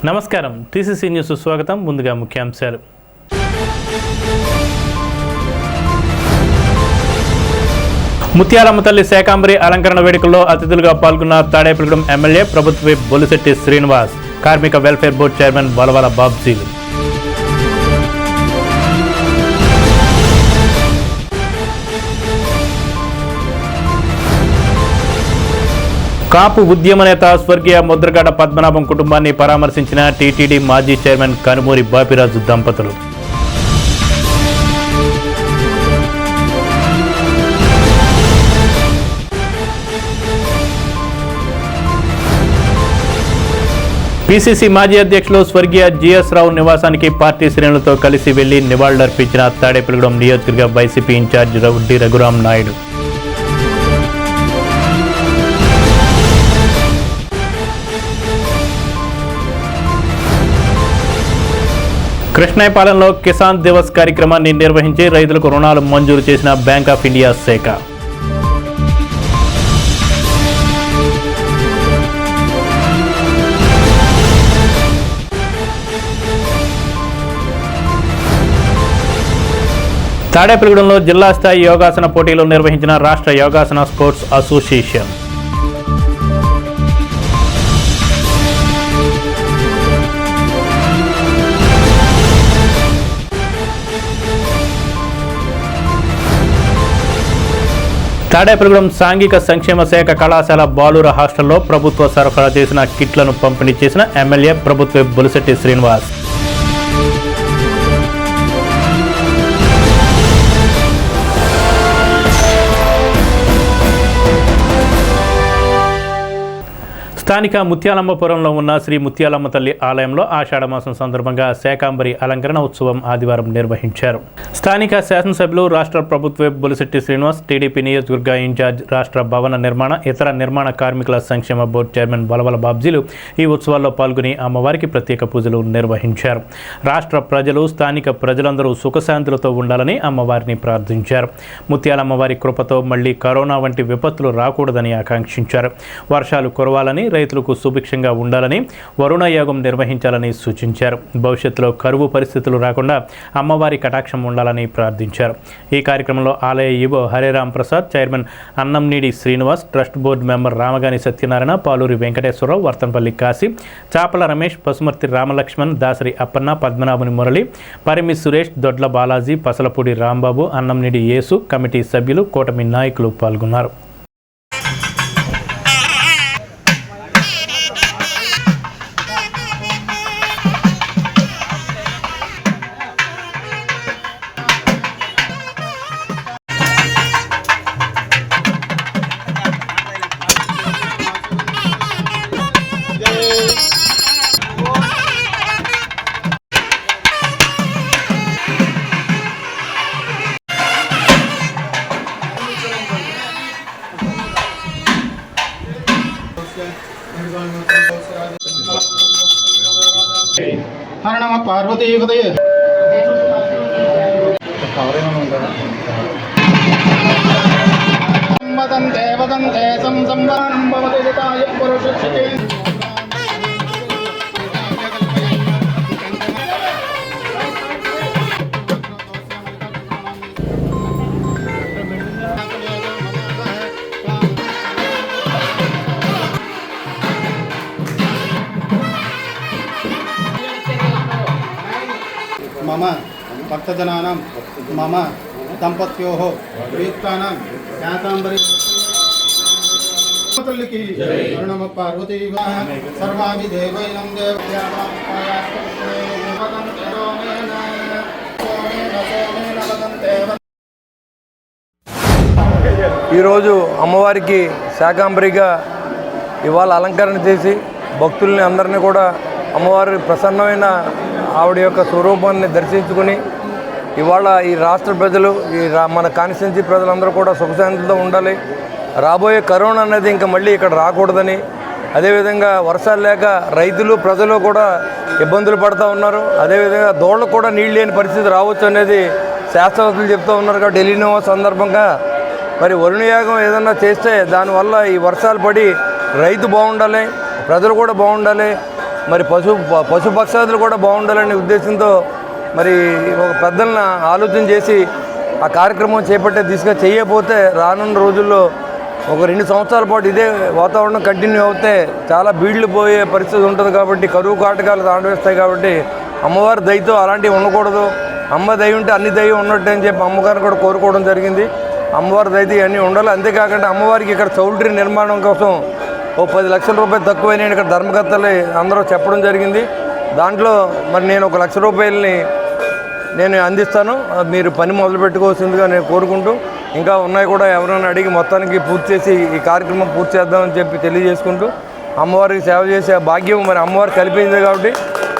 నమస్కారం TCC news స్వాగతం. ముందుగా ముఖ్యాంశాలు. ముత్యాలమ్మ తల్లి శాకాంబరి అలంకరణ వేడుకల్లో అతిథులుగా పాల్గొన్న తాడేపల్లిగూడెం ఎమ్మెల్యే ప్రభుత్వ విప్ బొలిశెట్టి శ్రీనివాస్, కార్మిక వెల్ఫేర్ బోర్డు చైర్మన్ వలవల బాబ్జీలు. కాపు ఉద్యమ నేత స్వర్గీయ ముద్రగడ పద్మనాభం కుటుంబాన్ని పరామర్శించిన టీటీడీ మాజీ చైర్మన్ కనుమూరి బాపిరాజు దంపతులు. పీసీసీ మాజీ అధ్యక్షులు స్వర్గీయ జిఎస్ రావు నివాసానికి పార్టీ శ్రేణులతో కలిసి వెళ్లి నివాళులర్పించిన తాడేపల్లిగూడెం నియోజకవర్గ వైసీపీ ఇన్ఛార్జ్ రెడ్డి రఘురాం నాయుడు. కృష్ణాయపాలెంలో కిసాన్ దివస్ కార్యక్రమాన్ని నిర్వహించి రైతులకు రుణాలు మంజూరు చేసిన బ్యాంక్ ఆఫ్ ఇండియా శాఖ. తాడేపల్లిగూడెంలో జిల్లా స్థాయి యోగాసన పోటీలు నిర్వహించిన రాష్ట్ర యోగాసన స్పోర్ట్స్ అసోసియేషన్. తాడేపల్లిగూడెం సాంఘిక సంక్షేమ శాఖ కళాశాల బాలుర హాస్టల్లో ప్రభుత్వ సరఫరా చేసిన కిట్లను పంపిణీ చేసిన ఎమ్మెల్యే ప్రభుత్వ విప్ బొలిశెట్టి శ్రీనివాస్. స్థానిక ముత్యాలమ్మపురంలో ఉన్న శ్రీ ముత్యాలమ్మ తల్లి ఆలయంలో ఆషాఢమాసం సందర్భంగా శాకాంబరి అలంకరణ ఉత్సవం ఆదివారం నిర్వహించారు. స్థానిక శాసనసభ్యులు రాష్ట్ర ప్రభుత్వ విప్ బొలిశెట్టి శ్రీనివాస్, టీడీపీ నియోజకవర్గ ఇన్ఛార్జ్ రాష్ట్ర భవన నిర్మాణ ఇతర నిర్మాణ కార్మికుల సంక్షేమ బోర్డు చైర్మన్ వలవల బాబ్జీలు ఈ ఉత్సవాల్లో పాల్గొని అమ్మవారికి ప్రత్యేక పూజలు నిర్వహించారు. రాష్ట్ర ప్రజలు స్థానిక ప్రజలందరూ సుఖశాంతులతో ఉండాలని అమ్మవారిని ప్రార్థించారు. ముత్యాలమ్మవారి కృపతో మళ్లీ కరోనా వంటి విపత్తులు రాకూడదని ఆకాంక్షించారు. వర్షాలు కురవాలని, రైతులకు సుభిక్షంగా ఉండాలని, వరుణ యాగం నిర్వహించాలని సూచించారు. భవిష్యత్తులో కరువు పరిస్థితులు రాకుండా అమ్మవారి కటాక్షం ఉండాలని ప్రార్థించారు. ఈ కార్యక్రమంలో ఆలయ EO Hareram Prasad, chairman Annamneedi Srinivas, trust board member Ramagani Satyanarayana, Paluri Venkateswararao, Varthampalli Kasi, Chapala Ramesh, Pasumarthi Ramalakshman, Dasari Appanna, Padmanabhuni Murali, Parimi Suresh, Dodla Balaji, Pasalapudi Rambabu, Annamneedi Yesu, committee సభ్యులు, కూటమి నాయకులు పాల్గొన్నారు. హర నమ పార్వతీ ఉదయ వదంతే వదంతే సంసంవానం భవతి హితాయ పురుషక్షితే. మమ భక్తజనానాం మమ దంపత్యోః ప్రీత్యానాం శాకాంబరి తల్లికి నమ పార్వతీ సర్వామి దేవైనం ఈరోజు అమ్మవారికి శాకాంబరిగా ఇవాళ అలంకరణ చేసి భక్తుల్ని అందరినీ కూడా అమ్మవారి ప్రసన్నమైన ఆవిడ యొక్క స్వరూపాన్ని దర్శించుకుని ఇవాళ ఈ రాష్ట్ర ప్రజలు మన కాన్స్టిట్యున్సీ ప్రజలందరూ కూడా సుఖశాంతులతో ఉండాలి. రాబోయే కరోనా అనేది ఇంకా మళ్ళీ ఇక్కడ రాకూడదని, అదేవిధంగా వర్షాలు లేక రైతులు ప్రజలు కూడా ఇబ్బందులు పడుతూ ఉన్నారు. అదేవిధంగా దోళ్ళకు కూడా నీళ్ళు లేని పరిస్థితి రావచ్చు అనేది శాస్త్రవేత్తలు చెప్తూ ఉన్నారు. కాబట్టి ఎలినో సందర్భంగా మరి వరుణ యాగం ఏదన్నా చేస్తే దానివల్ల ఈ వర్షాలు పడి రైతు బాగుండాలి, ప్రజలు కూడా బాగుండాలి. మరి పశుపక్షాదులు కూడా బాగుండాలనే ఉద్దేశంతో మరి ఒక పెద్దలను ఆలోచన చేసి ఆ కార్యక్రమం చేపట్టే దిశగా చేయకపోతే రానున్న రోజుల్లో ఒక 2 సంవత్సరాల పాటు ఇదే వాతావరణం కంటిన్యూ అవుతే చాలా బీళ్లు పోయే పరిస్థితి ఉంటుంది. కాబట్టి కరువు కాటకాలు తాండవేస్తాయి. కాబట్టి అమ్మవారి దయతో అలాంటివి ఉండకూడదు. అమ్మ దయ ఉంటే అన్ని దయ ఉన్నట్టు అని చెప్పి అమ్మగారిని కూడా కోరుకోవడం జరిగింది. అమ్మవారి దయతో ఇవన్నీ ఉండాలి. అంతేకాకుండా అమ్మవారికి ఇక్కడ చౌల్ట్రీ నిర్మాణం కోసం ఓ 10 లక్షల రూపాయలు తక్కువైనా ఇక్కడ ధర్మకర్తలు అందరూ చెప్పడం జరిగింది. దాంట్లో మరి నేను 1 లక్ష రూపాయలని నేను అందిస్తాను. మీరు పని మొదలు పెట్టుకోవాల్సిందిగా నేను కోరుకుంటూ, ఇంకా ఉన్నాయి కూడా ఎవరైనా అడిగి మొత్తానికి పూర్తి చేసి ఈ కార్యక్రమం పూర్తి చేద్దామని చెప్పి తెలియజేసుకుంటూ, అమ్మవారికి సేవ చేసే భాగ్యం మరి అమ్మవారు కల్పించింది. కాబట్టి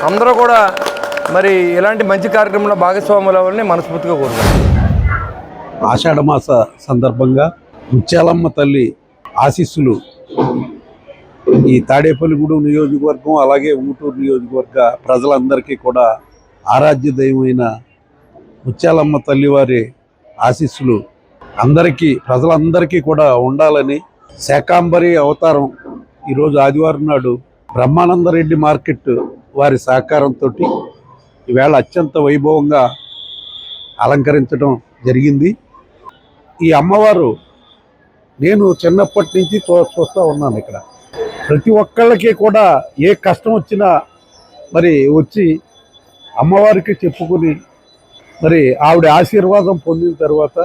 అందరూ కూడా మరి ఇలాంటి మంచి కార్యక్రమంలో భాగస్వాములు అవ్వాలని మనస్ఫూర్తిగా కోరుకుంటున్నాను. ఆషాఢమాస సందర్భంగా ముత్యాలమ్మ తల్లి ఆశీస్సులు ఈ తాడేపల్లిగూడెం నియోజకవర్గం అలాగే ఊటూరు నియోజకవర్గ ప్రజలందరికీ కూడా ఆరాధ్య దైవమైన ముత్యాలమ్మ తల్లి వారి ఆశీస్సులు అందరికీ ప్రజలందరికీ కూడా ఉండాలని శాకాంబరి అవతారం ఈరోజు ఆదివారం నాడు బ్రహ్మానందరెడ్డి మార్కెట్ వారి సహకారంతో ఈవేళ అత్యంత వైభవంగా అలంకరించడం జరిగింది. ఈ అమ్మవారు నేను చిన్నప్పటి నుంచి చూస్తూ ఉన్నాను. ఇక్కడ ప్రతి ఒక్కళ్ళకి కూడా ఏ కష్టం వచ్చినా మరి వచ్చి అమ్మవారికి చెప్పుకుని మరి ఆవిడ ఆశీర్వాదం పొందిన తర్వాత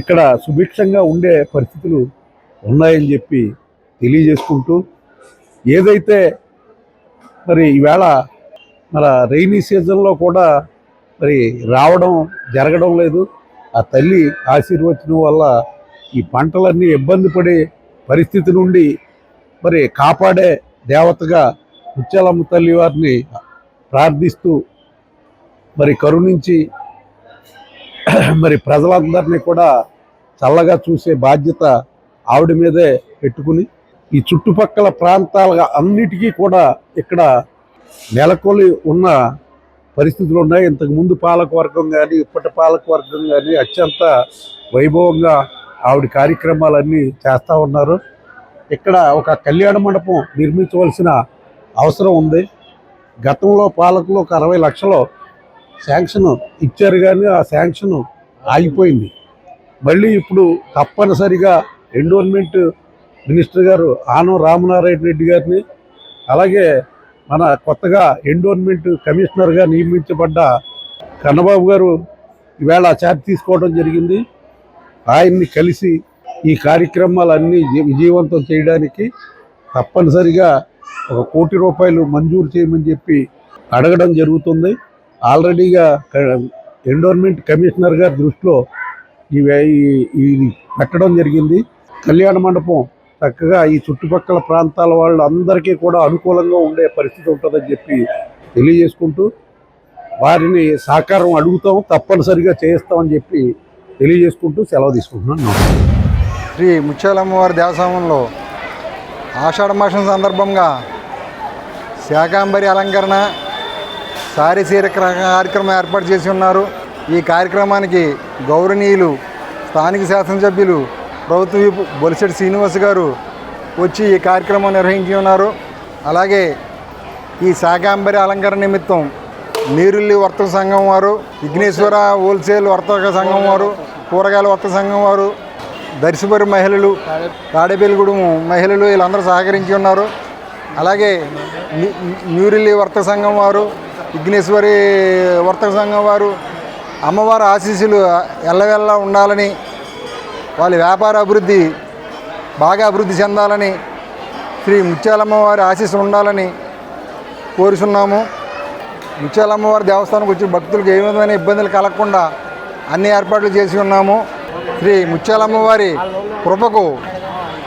ఇక్కడ సుభిక్షంగా ఉండే పరిస్థితులు ఉన్నాయని చెప్పి తెలియజేసుకుంటూ, ఏదైతే మరి ఈవేళ మన రైనీ సీజన్లో కూడా మరి రావడం జరగడం లేదు. ఆ తల్లి ఆశీర్వచనం వల్ల ఈ పంటలన్నీ ఇబ్బంది పడే పరిస్థితి నుండి మరి కాపాడే దేవతగా ముత్యాలమ్మ తల్లి వారిని ప్రార్థిస్తూ మరి కరుణించి మరి ప్రజలందరినీ కూడా చల్లగా చూసే బాధ్యత ఆవిడ మీదే పెట్టుకుని ఈ చుట్టుపక్కల ప్రాంతాల అన్నిటికీ కూడా ఇక్కడ నెలకొలి ఉన్న పరిస్థితులు ఉన్నాయి. ఇంతకుముందు పాలకవర్గం కానీ ఇప్పటి పాలకవర్గం కానీ అత్యంత వైభవంగా ఆవిడ కార్యక్రమాలన్నీ చేస్తూ ఉన్నారు. ఇక్కడ ఒక కళ్యాణ మండపం నిర్మించవలసిన అవసరం ఉంది. గతంలో పాలకులు ఒక 60 లక్షలు శాంక్షన్ ఇచ్చారు, కానీ ఆ శాంక్షన్ ఆగిపోయింది. మళ్ళీ ఇప్పుడు తప్పనిసరిగా ఎండోన్మెంట్ మినిస్టర్ గారు ఆనం రామనారాయణ రెడ్డి గారిని, అలాగే మన కొత్తగా ఎండోన్మెంట్ కమిషనర్గా నియమించబడ్డ కన్నబాబు గారు ఈవేళ ఛార్జ్ తీసుకోవడం జరిగింది. ఆయన్ని కలిసి ఈ కార్యక్రమాలన్నీ విజయవంతం చేయడానికి తప్పనిసరిగా 1 కోటి రూపాయలు మంజూరు చేయమని చెప్పి అడగడం జరుగుతుంది. ఆల్రెడీగా ఎండోన్మెంట్ కమిషనర్ గారి దృష్టిలో ఇది పెట్టడం జరిగింది. కళ్యాణ మండపం చక్కగా ఈ చుట్టుపక్కల ప్రాంతాల వాళ్ళు అందరికీ కూడా అనుకూలంగా ఉండే పరిస్థితి ఉంటుందని చెప్పి తెలియజేసుకుంటూ, వారిని సహకారం అడుగుతాం, తప్పనిసరిగా చేయిస్తామని చెప్పి తెలియజేసుకుంటూ సెలవు తీసుకుంటున్నాను. శ్రీ ముత్యాలమ్మవారి దేవస్థానంలో ఆషాఢ మాసం సందర్భంగా శాకాంబరి అలంకరణ సారీసీర కార్యక్రమం ఏర్పాటు చేసి ఉన్నారు. ఈ కార్యక్రమానికి గౌరవనీయులు స్థానిక శాసనసభ్యులు ప్రభుత్వ విప్ బొలిశెట్టి శ్రీనివాస్ గారు వచ్చి ఈ కార్యక్రమం నిర్వహించి ఉన్నారు. అలాగే ఈ శాకాంబరి అలంకరణ నిమిత్తం నీరుల్లి వర్తక సంఘం వారు, విఘ్నేశ్వర హోల్సేల్ వర్తక సంఘం వారు, కూరగాయల వర్తక సంఘం వారు, దర్శిపరి మహిళలు, తాడేపల్లిగూడెం మహిళలు వీళ్ళందరూ సహకరించి ఉన్నారు. అలాగే న్యూరిల్లి వర్తక సంఘం వారు, విఘ్నేశ్వరి వర్తక సంఘం వారు అమ్మవారి ఆశీస్సులు ఎల్లవెల్లా ఉండాలని, వాళ్ళ వ్యాపార అభివృద్ధి బాగా అభివృద్ధి చెందాలని, శ్రీ ముత్యాలమ్మవారి ఆశీస్సులు ఉండాలని కోరుచున్నాము. ముత్యాలమ్మవారి దేవస్థానానికి వచ్చి భక్తులకు ఏ విధమైన ఇబ్బందులు కలగకుండా అన్ని ఏర్పాట్లు చేసి ఉన్నాము. శ్రీ ముత్యాలమ్మవారి కృపకు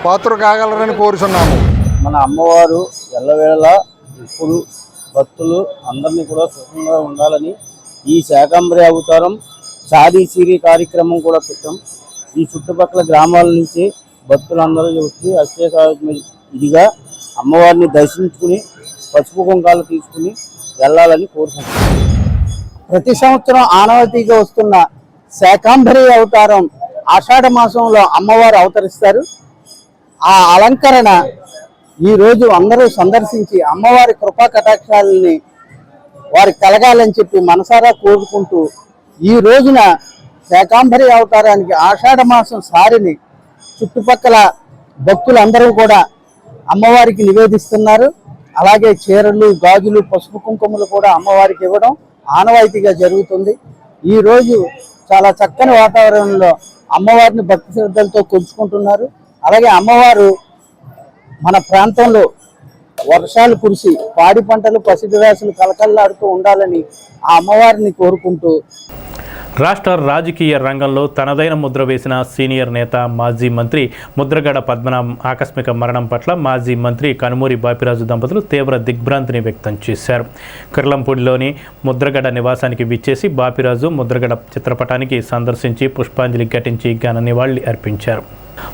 పాత్ర కాగలరని కోరుచున్నాము. మన అమ్మవారు ఎల్లవేళలా ఇప్పుడు భక్తులు అందరినీ కూడా సుఖంగా ఉండాలని ఈ శాకాంబరి అవతారం సారీ సీరీ కార్యక్రమం కూడా పెట్టాం. ఈ చుట్టుపక్కల గ్రామాల నుంచి భక్తులందరూ వచ్చి అత్యేక ఇదిగా అమ్మవారిని దర్శించుకుని పసుపు కుంకాలు తీసుకుని వెళ్ళాలని కోరుకుంటున్నాం. ప్రతి సంవత్సరం ఆనవాయితీగా వస్తున్న శాకాంబరి అవతారం ఆషాఢ మాసంలో అమ్మవారు అవతరిస్తారు. ఆ అలంకరణ ఈ రోజు అందరూ సందర్శించి అమ్మవారి కృపా కటాక్షాలని వారికి కలగాలని చెప్పి మనసారా కోరుకుంటూ ఈ రోజున శాకాంబరి అవతారానికి ఆషాఢ మాసం సారిని చుట్టుపక్కల భక్తులందరూ కూడా అమ్మవారికి నివేదిస్తున్నారు. అలాగే చీరలు, గాజులు, పసుపు కుంకుమలు కూడా అమ్మవారికి ఇవ్వడం ఆనవాయితీగా జరుగుతుంది. ఈ రోజు చాలా చక్కని వాతావరణంలో అమ్మవారిని భక్తి శ్రద్ధలతో కొలుచుకుంటున్నారు. అలాగే అమ్మవారు మన ప్రాంతంలో వర్షాలు కురిసి పాడి పంటలు, పసిడి రాశులు కలకల్లాడుతూ ఉండాలని ఆ అమ్మవారిని కోరుకుంటూ రాష్ట్ర రాజకీయ రంగంలో తనదైన ముద్ర వేసిన సీనియర్ నేత మాజీ మంత్రి ముద్రగడ పద్మనాభం ఆకస్మిక మరణం పట్ల మాజీ మంత్రి కనుమూరి బాపిరాజు దంపతులు తీవ్ర దిగ్భ్రాంతిని వ్యక్తం చేశారు. కిర్లంపూడిలోని ముద్రగడ నివాసానికి విచ్చేసి బాపిరాజు ముద్రగడ చిత్రపటానికి సందర్శించి పుష్పాంజలి ఘటించి ఘన నివాళి అర్పించారు.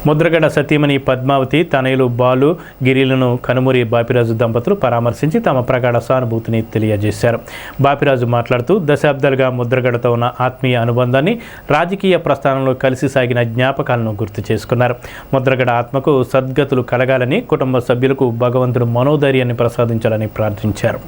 ముద్రగడ సతీమణి పద్మావతి, తనయులు బాలు, గిరిలను కనుమూరి బాపిరాజు దంపతులు పరామర్శించి తమ ప్రగాఢ సానుభూతిని తెలియజేశారు. బాపిరాజు మాట్లాడుతూ దశాబ్దాలుగా ముద్రగడతో ఉన్న ఆత్మీయ అనుబంధాన్ని, రాజకీయ ప్రస్థానంలో కలిసి సాగిన జ్ఞాపకాలను గుర్తు చేసుకున్నారు. ముద్రగడ ఆత్మకు సద్గతులు కలగాలని, కుటుంబ సభ్యులకు భగవంతుడు మనోధైర్యాన్ని ప్రసాదించాలని ప్రార్థించారు.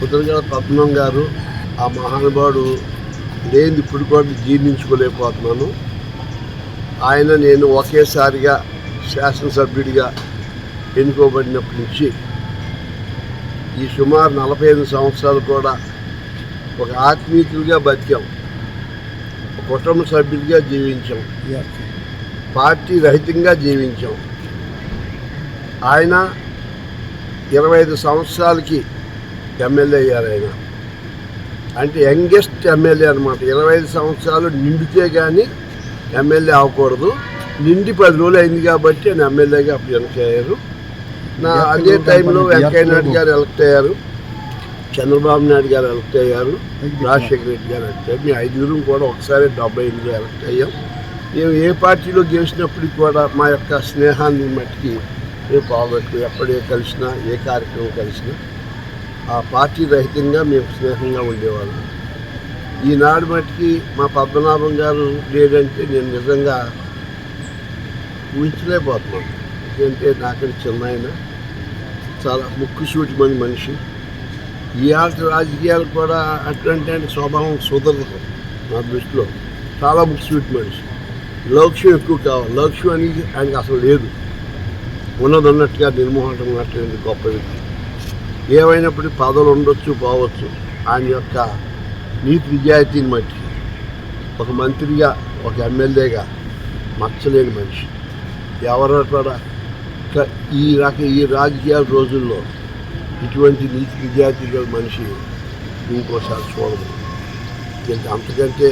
ముద్రగడ పద్మనాభం గారు, ఆ మహానుభావుడు లేని ఇప్పుడు కూడా జీర్ణించుకోలేకపోతున్నాను. ఆయన నేను ఒకేసారిగా శాసనసభ్యుడిగా ఎన్నుకోబడినప్పటి నుంచి ఈ సుమారు 45 సంవత్సరాలు కూడా ఒక ఆత్మీయులుగా బతికాం, ఒక కుటుంబ సభ్యుడిగా జీవించాం, పార్టీ రహితంగా జీవించాం. ఆయన 25 సంవత్సరాలకి ఎమ్మెల్యే అయ్యారు. ఆయన అంటే యంగెస్ట్ ఎమ్మెల్యే అనమాట. 25 సంవత్సరాలు నిండితే కానీ ఎమ్మెల్యే అవ్వకూడదు. నిండి 10 రోజులు అయింది కాబట్టి ఆయన ఎమ్మెల్యేగా అప్పుడు ఎన్నిక అయ్యారు. అదే టైంలో వెంకయ్య నాయుడు గారు ఎలక్ట్ అయ్యారు, చంద్రబాబు నాయుడు గారు ఎలక్ట్ అయ్యారు, రాజశేఖర రెడ్డి గారు ఎలక్ట్ అయ్యారు. మేము 5 కూడా ఒకసారి 78లో ఎలక్ట్ అయ్యాం. మేము ఏ పార్టీలో గెలిచినప్పటికీ కూడా మా యొక్క స్నేహాన్ని మట్టికి మేము పోగొట్టు ఎప్పుడే కలిసినా, ఏ కార్యక్రమం కలిసినా ఆ పార్టీ రహితంగా మేము స్నేహంగా ఉండేవాళ్ళం. ఈనాడు మట్టికి మా పద్మనాభం గారు లేదంటే నేను నిజంగా ఊహించలేకపోతున్నాను. ఎందుకంటే నాకంటే చిన్న ఆయన, చాలా ముక్కుసూటి మంది మనిషి. ఈ ఆట రాజకీయాలు కూడా అటువంటి స్వభావం సుదరదు నా దృష్టిలో. చాలా ముక్కుసూటి మనిషి, లక్ష్యం ఎక్కువ కావాలి. లక్ష్యం అనేది ఆయనకి అసలు లేదు. ఉన్నదన్నట్టుగా నిర్మోహటం ఉన్నటువంటి గొప్ప వ్యక్తి. ఏమైనప్పటికీ పదవులు ఉండొచ్చు, పోవచ్చు. ఆయన యొక్క నీతి నిజాయితీని బట్టి ఒక మంత్రిగా, ఒక ఎమ్మెల్యేగా మచ్చలేని మనిషి. ఎవరో కూడా ఈ రాజకీయాల రోజుల్లో ఇటువంటి నీతి నిజాయితీ గల మనిషి ఇంకోసారి చూడదు. అంతకంటే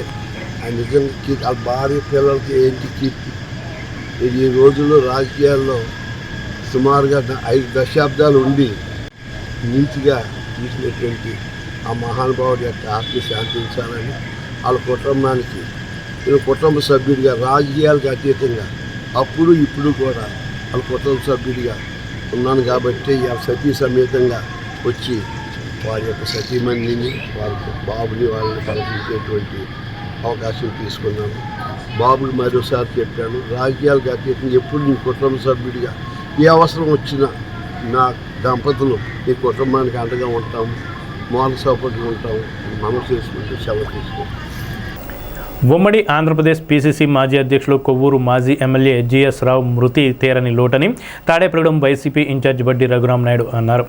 ఆయన నిజంగా ఆ భార్య పిల్లలకి ఏంటి కీర్తి. ఈ రోజుల్లో రాజకీయాల్లో సుమారుగా 5 దశాబ్దాలు ఉండి నీతిగా తీసినటువంటి ఆ మహానుభావుడి యొక్క ఆత్మ శాంతించాలని, వాళ్ళ కుటుంబానికి నేను కుటుంబ సభ్యుడిగా, రాజకీయాలకు అతీతంగా అప్పుడు ఇప్పుడు కూడా వాళ్ళ కుటుంబ సభ్యుడిగా ఉన్నాను. కాబట్టి ఆ సతీ సమేతంగా వచ్చి వారి యొక్క సతీమణిని, వారి బాబుని, వాళ్ళని కల్పించేటువంటి అవకాశం తీసుకున్నాను. బాబుని మరోసారి చెప్పాను, రాజకీయాలకు అతీతంగా ఎప్పుడు నీ కుటుంబ సభ్యుడిగా ఏ అవసరం వచ్చినా నా దంపతులు ఈ కుటుంబానికి అండగా ఉంటాము, మోరల్ సపోర్ట్గా ఉంటాము. మనం చేసుకుంటూ సెలవు తీసుకుంటాం. ఉమ్మడి ఆంధ్రప్రదేశ్ పీసీసీ మాజీ అధ్యక్షులు కొవ్వూరు మాజీ ఎమ్మెల్యే జిఎస్ రావు మృతి తీరని లోటని తాడేపల్లిగూడెం వైసీపీ ఇన్ఛార్జ్ బడ్డి రఘురామ్ నాయుడు అన్నారు.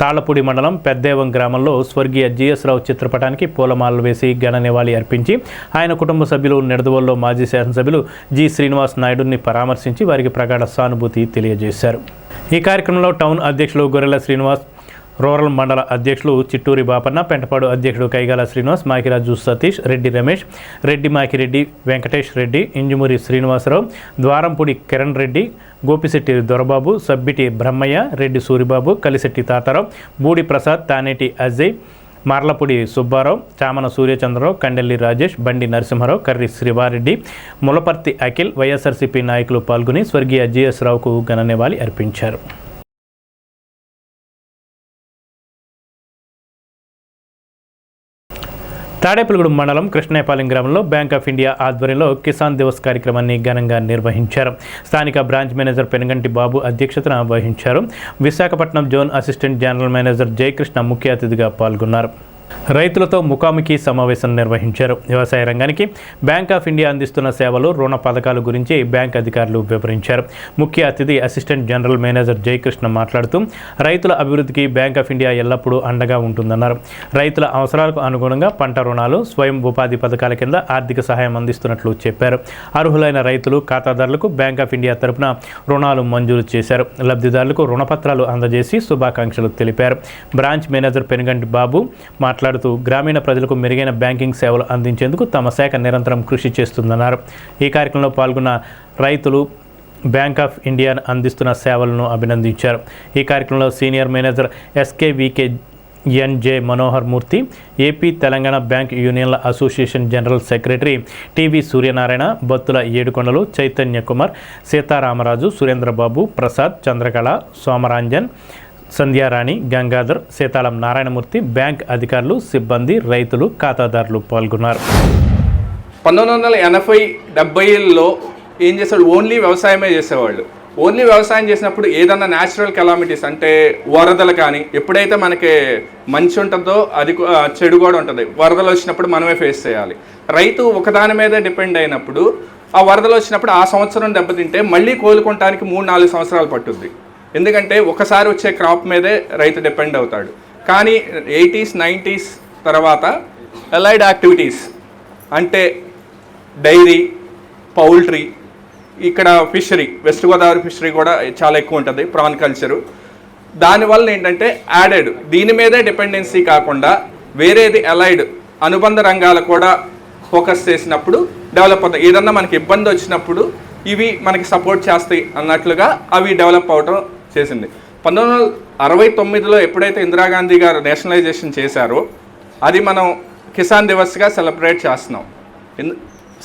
తాళ్లపూడి మండలం పెద్దేవం గ్రామంలో స్వర్గీయ జిఎస్ రావు చిత్రపటానికి పూలమాలలు వేసి ఘన నివాళి అర్పించి ఆయన కుటుంబ సభ్యులు, నిడదవోలులో మాజీ శాసనసభ్యులు జి శ్రీనివాస్ నాయుడుని పరామర్శించి వారికి ప్రగాఢ సానుభూతి తెలియజేశారు. ఈ కార్యక్రమంలో టౌన్ అధ్యక్షులు గొర్రెల శ్రీనివాస్, రూరల్ మండల అధ్యక్షులు చిట్టూరి బాపన్న, పెంటపాడు అధ్యక్షుడు కైగాల శ్రీనివాస్, మాకిరాజు సతీష్, రెడ్డి రమేష్, రెడ్డి మాకిరెడ్డి, వెంకటేష్ రెడ్డి, ఇంజుమూరి శ్రీనివాసరావు, ద్వారంపూడి కిరణ్ రెడ్డి, గోపిశెట్టి దొరబాబు, సబ్బిటి బ్రహ్మయ్య, రెడ్డి సూరిబాబు, కలిశెట్టి తాతారావు, బూడి ప్రసాద్, తానేటి అజయ్, మార్లపూడి సుబ్బారావు, చామన సూర్యచంద్రరావు, కండెల్లి రాజేష్, బండి నరసింహారావు, కర్రి శ్రీవారెడ్డి, ములపర్తి అఖిల్, వైఎస్ఆర్సీపీ నాయకులు పాల్గొని స్వర్గీయ జిఎస్ రావుకు ఘన నివాళి అర్పించారు. తాడేపల్లిగూడెం మండలం కృష్ణాయపాలెం గ్రామంలో బ్యాంక్ ఆఫ్ ఇండియా ఆధ్వర్యంలో కిసాన్ దివస్ కార్యక్రమాన్ని ఘనంగా నిర్వహించారు. స్థానిక బ్రాంచ్ మేనేజర్ పెనుగంటి బాబు అధ్యక్షతన వహించారు. Visakhapatnam zone assistant general manager Jayakrishna ముఖ్య అతిథిగా పాల్గొన్నారు. రైతులతో ముఖాముఖి సమావేశం నిర్వహించారు. వ్యవసాయ రంగానికి బ్యాంక్ ఆఫ్ ఇండియా అందిస్తున్న సేవలు, రుణ పథకాల గురించి బ్యాంక్ అధికారులు వివరించారు. ముఖ్య అతిథి అసిస్టెంట్ జనరల్ మేనేజర్ జయకృష్ణ మాట్లాడుతూ రైతుల అభివృద్ధికి బ్యాంక్ ఆఫ్ ఇండియా ఎల్లప్పుడూ అండగా ఉంటుందన్నారు. రైతుల అవసరాలకు అనుగుణంగా పంట రుణాలు, స్వయం ఉపాధి పథకాల కింద ఆర్థిక సహాయం అందిస్తున్నట్లు చెప్పారు. అర్హులైన రైతులు, ఖాతాదారులకు బ్యాంక్ ఆఫ్ ఇండియా తరపున రుణాలు మంజూరు చేశారు. లబ్ధిదారులకు రుణపత్రాలు అందజేసి శుభాకాంక్షలు తెలిపారు. బ్రాంచ్ మేనేజర్ పెనుగంటి బాబు మాట్లాడుతూ గ్రామీణ ప్రజలకు మెరుగైన బ్యాంకింగ్ సేవలు అందించేందుకు తమ శాఖ నిరంతరం కృషి చేస్తుందన్నారు. ఈ కార్యక్రమంలో పాల్గొన్న రైతులు బ్యాంక్ ఆఫ్ ఇండియా అందిస్తున్న సేవలను అభినందించారు. ఈ కార్యక్రమంలో senior manager SKVK NJ Manohar Murthy, AP Telangana bank యూనియన్ల association general secretary TV Suryanarayana, Battula Edukondalu, Chaitanya Kumar, Sitaramaraju, Surendrababu, Prasad, Chandrakala, Somaranjan, Sandhyarani, Gangadhar, Seethalam Narayanamurthy, bank అధికారులు, సిబ్బంది, రైతులు, ఖాతాదారులు పాల్గొన్నారు. 1980-70ల్లో ఏం చేసేవాళ్ళు? ఓన్లీ వ్యవసాయమే చేసేవాళ్ళు. ఓన్లీ వ్యవసాయం చేసినప్పుడు ఏదన్నా న్యాచురల్ కెలామిటీస్ అంటే వరదలు కానీ, ఎప్పుడైతే మనకి మంచి ఉంటుందో అది చెడు కూడా ఉంటుంది. వరదలు వచ్చినప్పుడు మనమే ఫేస్ చేయాలి. రైతు ఒకదాని మీదే డిపెండ్ అయినప్పుడు ఆ వరదలు వచ్చినప్పుడు ఆ సంవత్సరం దెబ్బతింటే మళ్ళీ కోలుకోవటానికి 3-4 సంవత్సరాలు పట్టుద్ది. ఎందుకంటే ఒకసారి వచ్చే క్రాప్ మీదే రైతు డిపెండ్ అవుతాడు. కానీ 80s, 90s తర్వాత అలైడ్ యాక్టివిటీస్ అంటే డైరీ, పౌల్ట్రీ, ఇక్కడ ఫిషరీ, వెస్ట్ గోదావరి ఫిషరీ కూడా చాలా ఎక్కువ ఉంటుంది, ప్రాన్ కల్చరు. దానివల్ల ఏంటంటే యాడెడ్ దీని మీదే డిపెండెన్సీ కాకుండా వేరేది అలైడ్ అనుబంధ రంగాలు కూడా ఫోకస్ చేసినప్పుడు డెవలప్ అవుతాయి. ఏదన్నా మనకి ఇబ్బంది వచ్చినప్పుడు ఇవి మనకి సపోర్ట్ చేస్తాయి అన్నట్లుగా అవి డెవలప్ అవటం చేసింది. 1969లో ఎప్పుడైతే ఇందిరాగాంధీ గారు నేషనలైజేషన్ చేశారో అది మనం కిసాన్ దివస్గా సెలబ్రేట్ చేస్తున్నాం.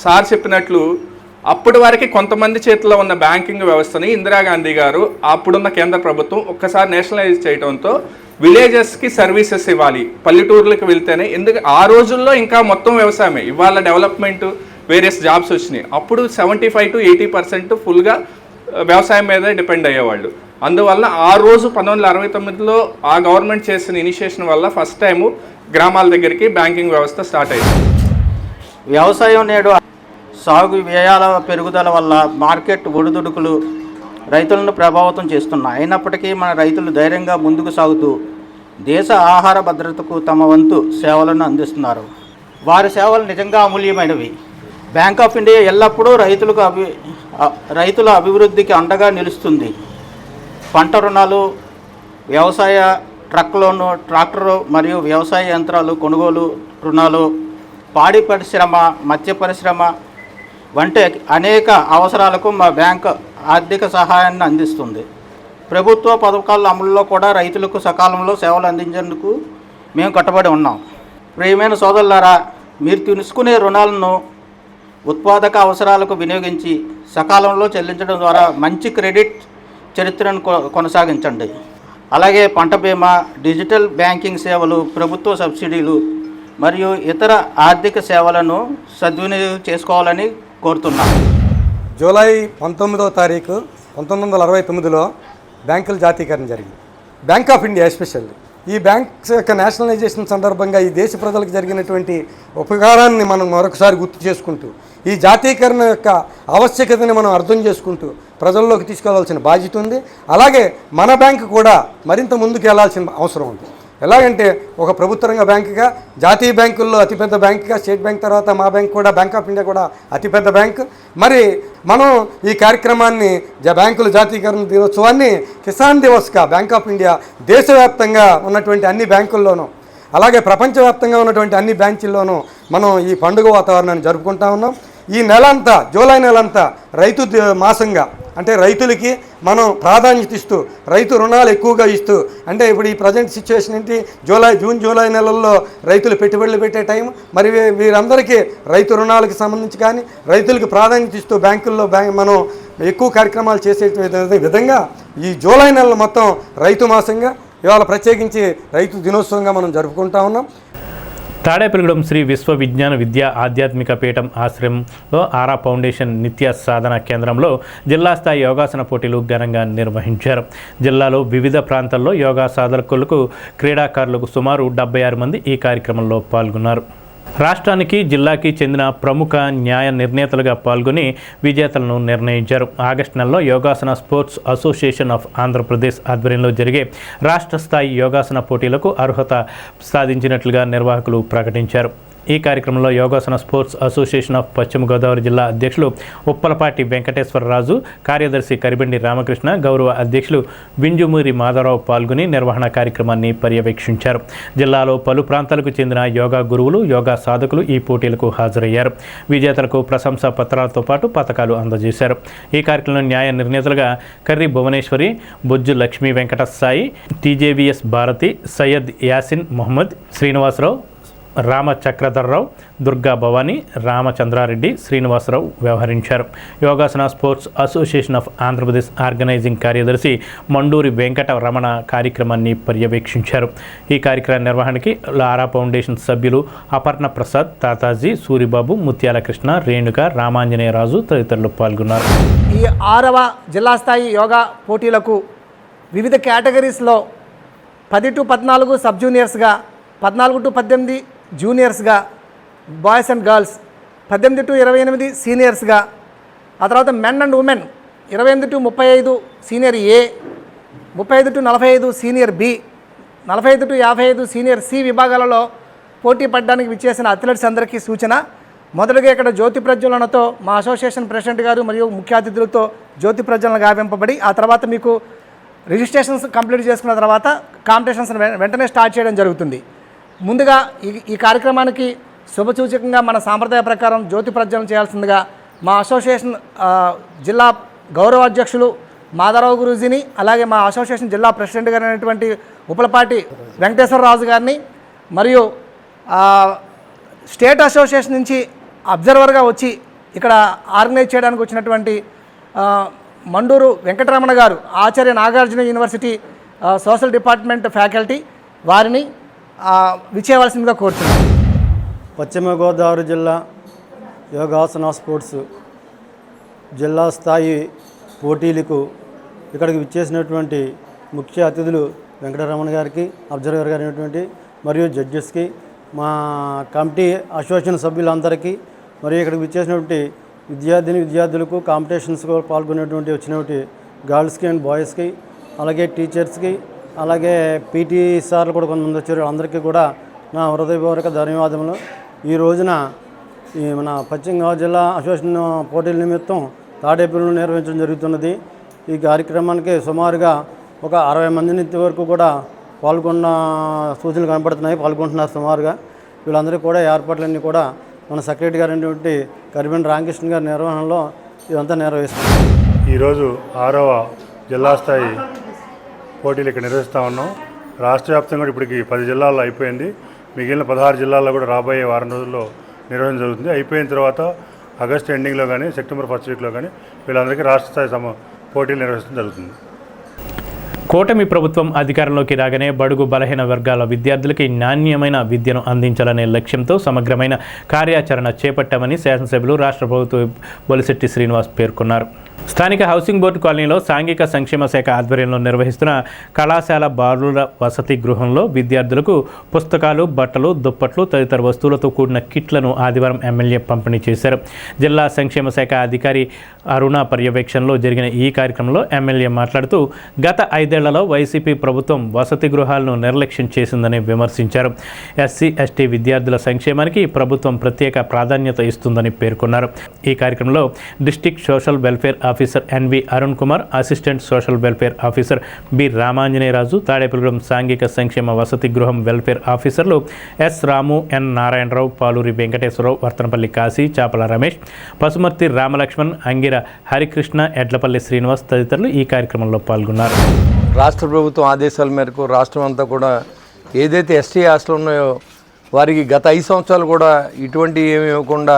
సార్ చెప్పినట్లు అప్పటి వరకు కొంతమంది చేతిలో ఉన్న బ్యాంకింగ్ వ్యవస్థని ఇందిరాగాంధీ గారు అప్పుడున్న కేంద్ర ప్రభుత్వం ఒక్కసారి నేషనలైజ్ చేయడంతో విలేజెస్కి సర్వీసెస్ ఇవ్వాలి, పల్లెటూర్లకు వెళ్తేనే. ఎందుకు ఆ రోజుల్లో ఇంకా మొత్తం వ్యవసాయమే, ఇవాళ డెవలప్మెంట్ వేరియస్ జాబ్స్ వచ్చినాయి. అప్పుడు 75 to 80% ఫుల్గా వ్యవసాయం మీద డిపెండ్ అయ్యేవాళ్ళు. అందువల్ల ఆ రోజు 1969లో ఆ గవర్నమెంట్ చేసిన ఇనిషియేషన్ వల్ల ఫస్ట్ టైము గ్రామాల దగ్గరికి బ్యాంకింగ్ వ్యవస్థ స్టార్ట్ అయింది. వ్యవసాయం నేడు సాగు వ్యయాల పెరుగుదల వల్ల మార్కెట్ ఒడిదుడుకులు రైతులను ప్రభావితం చేస్తున్నాయి. అయినప్పటికీ మన రైతులు ధైర్యంగా ముందుకు సాగుతూ దేశ ఆహార భద్రతకు తమ వంతు సేవలను అందిస్తున్నారు. వారి సేవలు నిజంగా అమూల్యమైనవి. బ్యాంక్ ఆఫ్ ఇండియా ఎల్లప్పుడూ రైతుల అభివృద్ధికి అండగా నిలుస్తుంది. పంట రుణాలు, వ్యవసాయ ట్రక్ లోను, ట్రాక్టరు మరియు వ్యవసాయ యంత్రాలు కొనుగోలు రుణాలు, పాడి పరిశ్రమ, మత్స్య పరిశ్రమ వంటి అనేక అవసరాలకు మా బ్యాంక్ ఆర్థిక సహాయాన్ని అందిస్తుంది. ప్రభుత్వ పథకాల అమలులో కూడా రైతులకు సకాలంలో సేవలు అందించేందుకు మేము కట్టుబడి ఉన్నాం. ప్రియమైన సోదరులారా, మీరు తీసుకునే రుణాలను ఉత్పాదక అవసరాలకు వినియోగించి సకాలంలో చెల్లించడం ద్వారా మంచి క్రెడిట్ చరిత్రను కొనసాగించండి. అలాగే పంట బీమా, డిజిటల్ బ్యాంకింగ్ సేవలు, ప్రభుత్వ సబ్సిడీలు మరియు ఇతర ఆర్థిక సేవలను సద్వినియోగం చేసుకోవాలని కోరుతున్నాను. జూలై 19వ తారీఖు 1969లో బ్యాంకుల జాతీకరణ జరిగింది. బ్యాంక్ ఆఫ్ ఇండియా ఎస్పెషల్లీ ఈ బ్యాంక్స్ యొక్క నేషనలైజేషన్ సందర్భంగా ఈ దేశ ప్రజలకు జరిగినటువంటి ఉపకారాన్ని మనం మరొకసారి గుర్తు చేసుకుంటూ ఈ జాతీకరణ యొక్క ఆవశ్యకతని మనం అర్థం చేసుకుంటూ ప్రజల్లోకి తీసుకెళ్లాల్సిన బాధ్యత ఉంది. అలాగే మన బ్యాంకు కూడా మరింత ముందుకు వెళ్లాల్సిన అవసరం ఉంది. ఎలాగంటే ఒక ప్రభుత్వ రంగ బ్యాంకుగా, జాతీయ బ్యాంకుల్లో అతిపెద్ద బ్యాంకుగా, స్టేట్ బ్యాంక్ తర్వాత మా బ్యాంక్ కూడా, బ్యాంక్ ఆఫ్ ఇండియా కూడా అతిపెద్ద బ్యాంకు. మరి మనం ఈ కార్యక్రమాన్ని బ్యాంకుల జాతీకరణ దినోత్సవాన్ని కిసాన్ దివస్గా బ్యాంక్ ఆఫ్ ఇండియా దేశవ్యాప్తంగా ఉన్నటువంటి అన్ని బ్యాంకుల్లోనూ, అలాగే ప్రపంచవ్యాప్తంగా ఉన్నటువంటి అన్ని బ్రాంచీల్లోనూ మనం ఈ పండుగ వాతావరణాన్ని జరుపుకుంటా ఉన్నాం. ఈ నెలంతా, జూలై నెలంతా రైతు మాసంగా, అంటే రైతులకి మనం ప్రాధాన్యత ఇస్తూ, రైతు రుణాలు ఎక్కువగా ఇస్తూ, అంటే ఇప్పుడు ఈ ప్రజెంట్ సిచ్యువేషన్ ఏంటి, జూన్ జూలై నెలల్లో రైతులు పెట్టుబడులు పెట్టే టైం. మరి వీరందరికీ రైతు రుణాలకు సంబంధించి కానీ రైతులకు ప్రాధాన్యత ఇస్తూ బ్యాంకుల్లో మనం ఎక్కువ కార్యక్రమాలు చేసే విధంగా ఈ జూలై నెల మొత్తం రైతు మాసంగా, ఇవాళ ప్రత్యేకించి రైతు దినోత్సవంగా మనం జరుపుకుంటా ఉన్నాం. తాడేపల్లిగూడెం శ్రీ విశ్వ విజ్ఞాన విద్యా ఆధ్యాత్మిక పీఠం ఆశ్రమంలో ఆరా ఫౌండేషన్ నిత్య సాధన కేంద్రంలో జిల్లా స్థాయి యోగాసన పోటీలు ఘనంగా నిర్వహించారు. జిల్లాలో వివిధ ప్రాంతాల్లో యోగా సాధకులకు క్రీడాకారులకు సుమారు 76 మంది ఈ కార్యక్రమంలో పాల్గొన్నారు. రాష్ట్రానికి జిల్లాకి చెందిన ప్రముఖ న్యాయ నిర్ణేతలుగా పాల్గొని విజేతలను నిర్ణయించారు. ఆగస్టు నెలలో yogasana sports association of Andhra Pradesh ఆధ్వర్యంలో జరిగే రాష్ట్ర స్థాయి యోగాసన పోటీలకు అర్హత సాధించినట్లుగా నిర్వాహకులు ప్రకటించారు. ఈ కార్యక్రమంలో యోగాసన స్పోర్ట్స్ అసోసియేషన్ ఆఫ్ పశ్చిమ గోదావరి జిల్లా అధ్యక్షులు ఉప్పలపాటి వెంకటేశ్వరరాజు, కార్యదర్శి కరిబండి రామకృష్ణ, గౌరవ అధ్యక్షులు వింజుమూరి మాధవరావు పాల్గొని నిర్వహణ కార్యక్రమాన్ని పర్యవేక్షించారు. జిల్లాలో పలు ప్రాంతాలకు చెందిన యోగా గురువులు, యోగా సాధకులు ఈ పోటీలకు హాజరయ్యారు. విజేతలకు ప్రశంసా పత్రాలతో పాటు పథకాలు అందజేశారు. ఈ కార్యక్రమంలో న్యాయ నిర్ణేతలుగా కర్రి భువనేశ్వరి, బొజ్జు లక్ష్మీ వెంకట సాయి, టీజేవిఎస్ భారతి, సయ్యద్ యాసిన్ మొహమ్మద్, శ్రీనివాసరావు, రామచక్రధర్రావు, దుర్గా భవానీ, రామచంద్రారెడ్డి, శ్రీనివాసరావు వ్యవహరించారు. Yogasana sports association of Andhra Pradesh organizing కార్యదర్శి మండూరి వెంకట రమణ కార్యక్రమాన్ని పర్యవేక్షించారు. ఈ కార్యక్రమ నిర్వహణకి లారా ఫౌండేషన్ సభ్యులు అపర్ణ ప్రసాద్, తాతాజీ, సూరిబాబు, ముత్యాల కృష్ణ, రేణుక, రామాంజనేయరాజు తదితరులు పాల్గొన్నారు. ఈ 6వ జిల్లా స్థాయి యోగా పోటీలకు వివిధ కేటగిరీస్లో 10 to 14 సబ్ జూనియర్స్గా, 14 to 18 జూనియర్స్గా, బాయ్స్ అండ్ గర్ల్స్ 18 to 28 సీనియర్స్గా, ఆ తర్వాత men and women 28 to 35 senior A, 35 to 45 senior B, 45 to 55 senior C విభాగాలలో పోటీ పడడానికి విచ్చేసిన అథ్లెట్స్ అందరికీ సూచన. మొదటగా ఇక్కడ జ్యోతి ప్రజ్వలనతో మా అసోసియేషన్ ప్రెసిడెంట్ గారు మరియు ముఖ్య అతిథులతో జ్యోతి ప్రజ్వలన గావింపబడి, ఆ తర్వాత మీకు రిజిస్ట్రేషన్స్ కంప్లీట్ చేసుకున్న తర్వాత కాంపిటీషన్స్ వెంటనే స్టార్ట్ చేయడం జరుగుతుంది. ముందుగా ఈ కార్యక్రమానికి శుభసూచకంగా మన సాంప్రదాయ ప్రకారం జ్యోతి ప్రజ్వలన చేయాల్సిందిగా మా అసోసియేషన్ జిల్లా గౌరవ అధ్యక్షులు మాధవరావు గురూజీని, అలాగే మా అసోసియేషన్ జిల్లా ప్రెసిడెంట్ గారు అయినటువంటి ఉప్పలపాటి వెంకటేశ్వరరాజు గారిని, మరియు స్టేట్ అసోసియేషన్ నుంచి అబ్జర్వర్గా వచ్చి ఇక్కడ ఆర్గనైజ్ చేయడానికి వచ్చినటువంటి Manduru Venkataramana garu, Acharya Nagarjuna university social department faculty, వారిని విచ్చేయవలసిందిగా కోరుతున్నాను. పశ్చిమ గోదావరి జిల్లా యోగాసన స్పోర్ట్స్ జిల్లా స్థాయి పోటీలకు ఇక్కడికి విచ్చేసినటువంటి ముఖ్య అతిథులు వెంకటరమణ గారికి, అబ్జర్వర్ గారు అయినటువంటి మరియు జడ్జెస్కి, మా కమిటీ అసోసియేషన్ సభ్యులందరికీ, మరియు ఇక్కడికి విచ్చేసినటువంటి విద్యార్థులకు, కాంపిటీషన్స్లో పాల్గొనేటువంటి వచ్చినటువంటి గర్ల్స్కి అండ్ బాయ్స్కి, అలాగే టీచర్స్కి, అలాగే పీటీ సార్లు కూడా కొంతమంది వచ్చారు. అందరికీ కూడా నా హృదయపూర్వక ధన్యవాదములు. ఈ రోజున మన పశ్చిమ గోదావరి జిల్లా అసోసియేషన్ పోటీల నిమిత్తం తాడేపల్లిలో నిర్వహించడం జరుగుతున్నది. ఈ కార్యక్రమానికి సుమారుగా ఒక 60 మంది వరకు కూడా పాల్గొన్న సూచనలు పాల్గొంటున్నారు సుమారుగా. వీళ్ళందరికీ కూడా ఏర్పాట్లన్నీ కూడా మన సెక్రటరీ గారు అయినటువంటి కరిబండి రామకృష్ణ గారి నిర్వహణలో ఇదంతా నిర్వహిస్తున్నాం. ఈరోజు 6వ జిల్లా స్థాయి పోటీలు ఇక్కడ నిర్వహిస్తూ ఉన్నాం. రాష్ట్ర వ్యాప్తంగా కూడా ఇప్పటికి 10 జిల్లాల్లో అయిపోయింది. మిగిలిన 16 జిల్లాల్లో కూడా రాబోయే వారం రోజుల్లో నిర్వహణ జరుగుతుంది. అయిపోయిన తర్వాత ఆగస్టు ఎండింగ్లో కానీ సెప్టెంబర్ ఫస్ట్ వీక్లో కానీ వీళ్ళందరికీ రాష్ట్ర స్థాయి పోటీలు నిర్వహించడం జరుగుతుంది. కూటమి ప్రభుత్వం అధికారంలోకి రాగానే బడుగు బలహీన వర్గాల విద్యార్థులకి నాణ్యమైన విద్యను అందించాలనే లక్ష్యంతో సమగ్రమైన కార్యాచరణ చేపట్టామని శాసనసభ్యులు రాష్ట్ర ప్రభుత్వ బొలిశెట్టి శ్రీనివాస్ పేర్కొన్నారు. స్థానిక హౌసింగ్ బోర్డు కాలనీలో సాంఘిక సంక్షేమ శాఖ ఆధ్వర్యంలో నిర్వహిస్తున్న కళాశాల బాలుర వసతి గృహంలో విద్యార్థులకు పుస్తకాలు, బట్టలు, దుప్పట్లు తదితర వస్తువులతో కూడిన కిట్లను ఆదివారం ఎమ్మెల్యే పంపిణీ చేశారు. జిల్లా సంక్షేమ శాఖ అధికారి అరుణ పర్యవేక్షణలో జరిగిన ఈ కార్యక్రమంలో ఎమ్మెల్యే మాట్లాడుతూ గత 5 ఏళ్లలో వైసీపీ ప్రభుత్వం వసతి గృహాలను నిర్లక్ష్యం చేసిందని విమర్శించారు. ఎస్సీ, ఎస్టీ విద్యార్థుల సంక్షేమానికి ప్రభుత్వం ప్రత్యేక ప్రాధాన్యత ఇస్తుందని పేర్కొన్నారు. ఈ కార్యక్రమంలో district social welfare officer NV Arun Kumar, assistant social welfare officer B Ramanjaneyaraju, Tadepalligudem సాంఘిక సంక్షేమ వసతి గృహం వెల్ఫేర్ ఆఫీసర్లు ఎస్ రాము, ఎన్ నారాయణరావు, పాలూరి వెంకటేశ్వరరావు, వర్తనపల్లి కాశీ, చాపల రమేష్, పసుమర్తి రామలక్ష్మణ్, అంగిర హరికృష్ణ, ఎడ్లపల్లి శ్రీనివాస్ తదితరులు ఈ కార్యక్రమంలో పాల్గొన్నారు. రాష్ట్ర ప్రభుత్వం ఆదేశాల మేరకు రాష్ట్రం అంతా కూడా ఏదైతే ఎస్టీ హాస్టల్ ఉన్నాయో వారికి గత 5 సంవత్సరాలు కూడా ఇటువంటి ఏమి ఇవ్వకుండా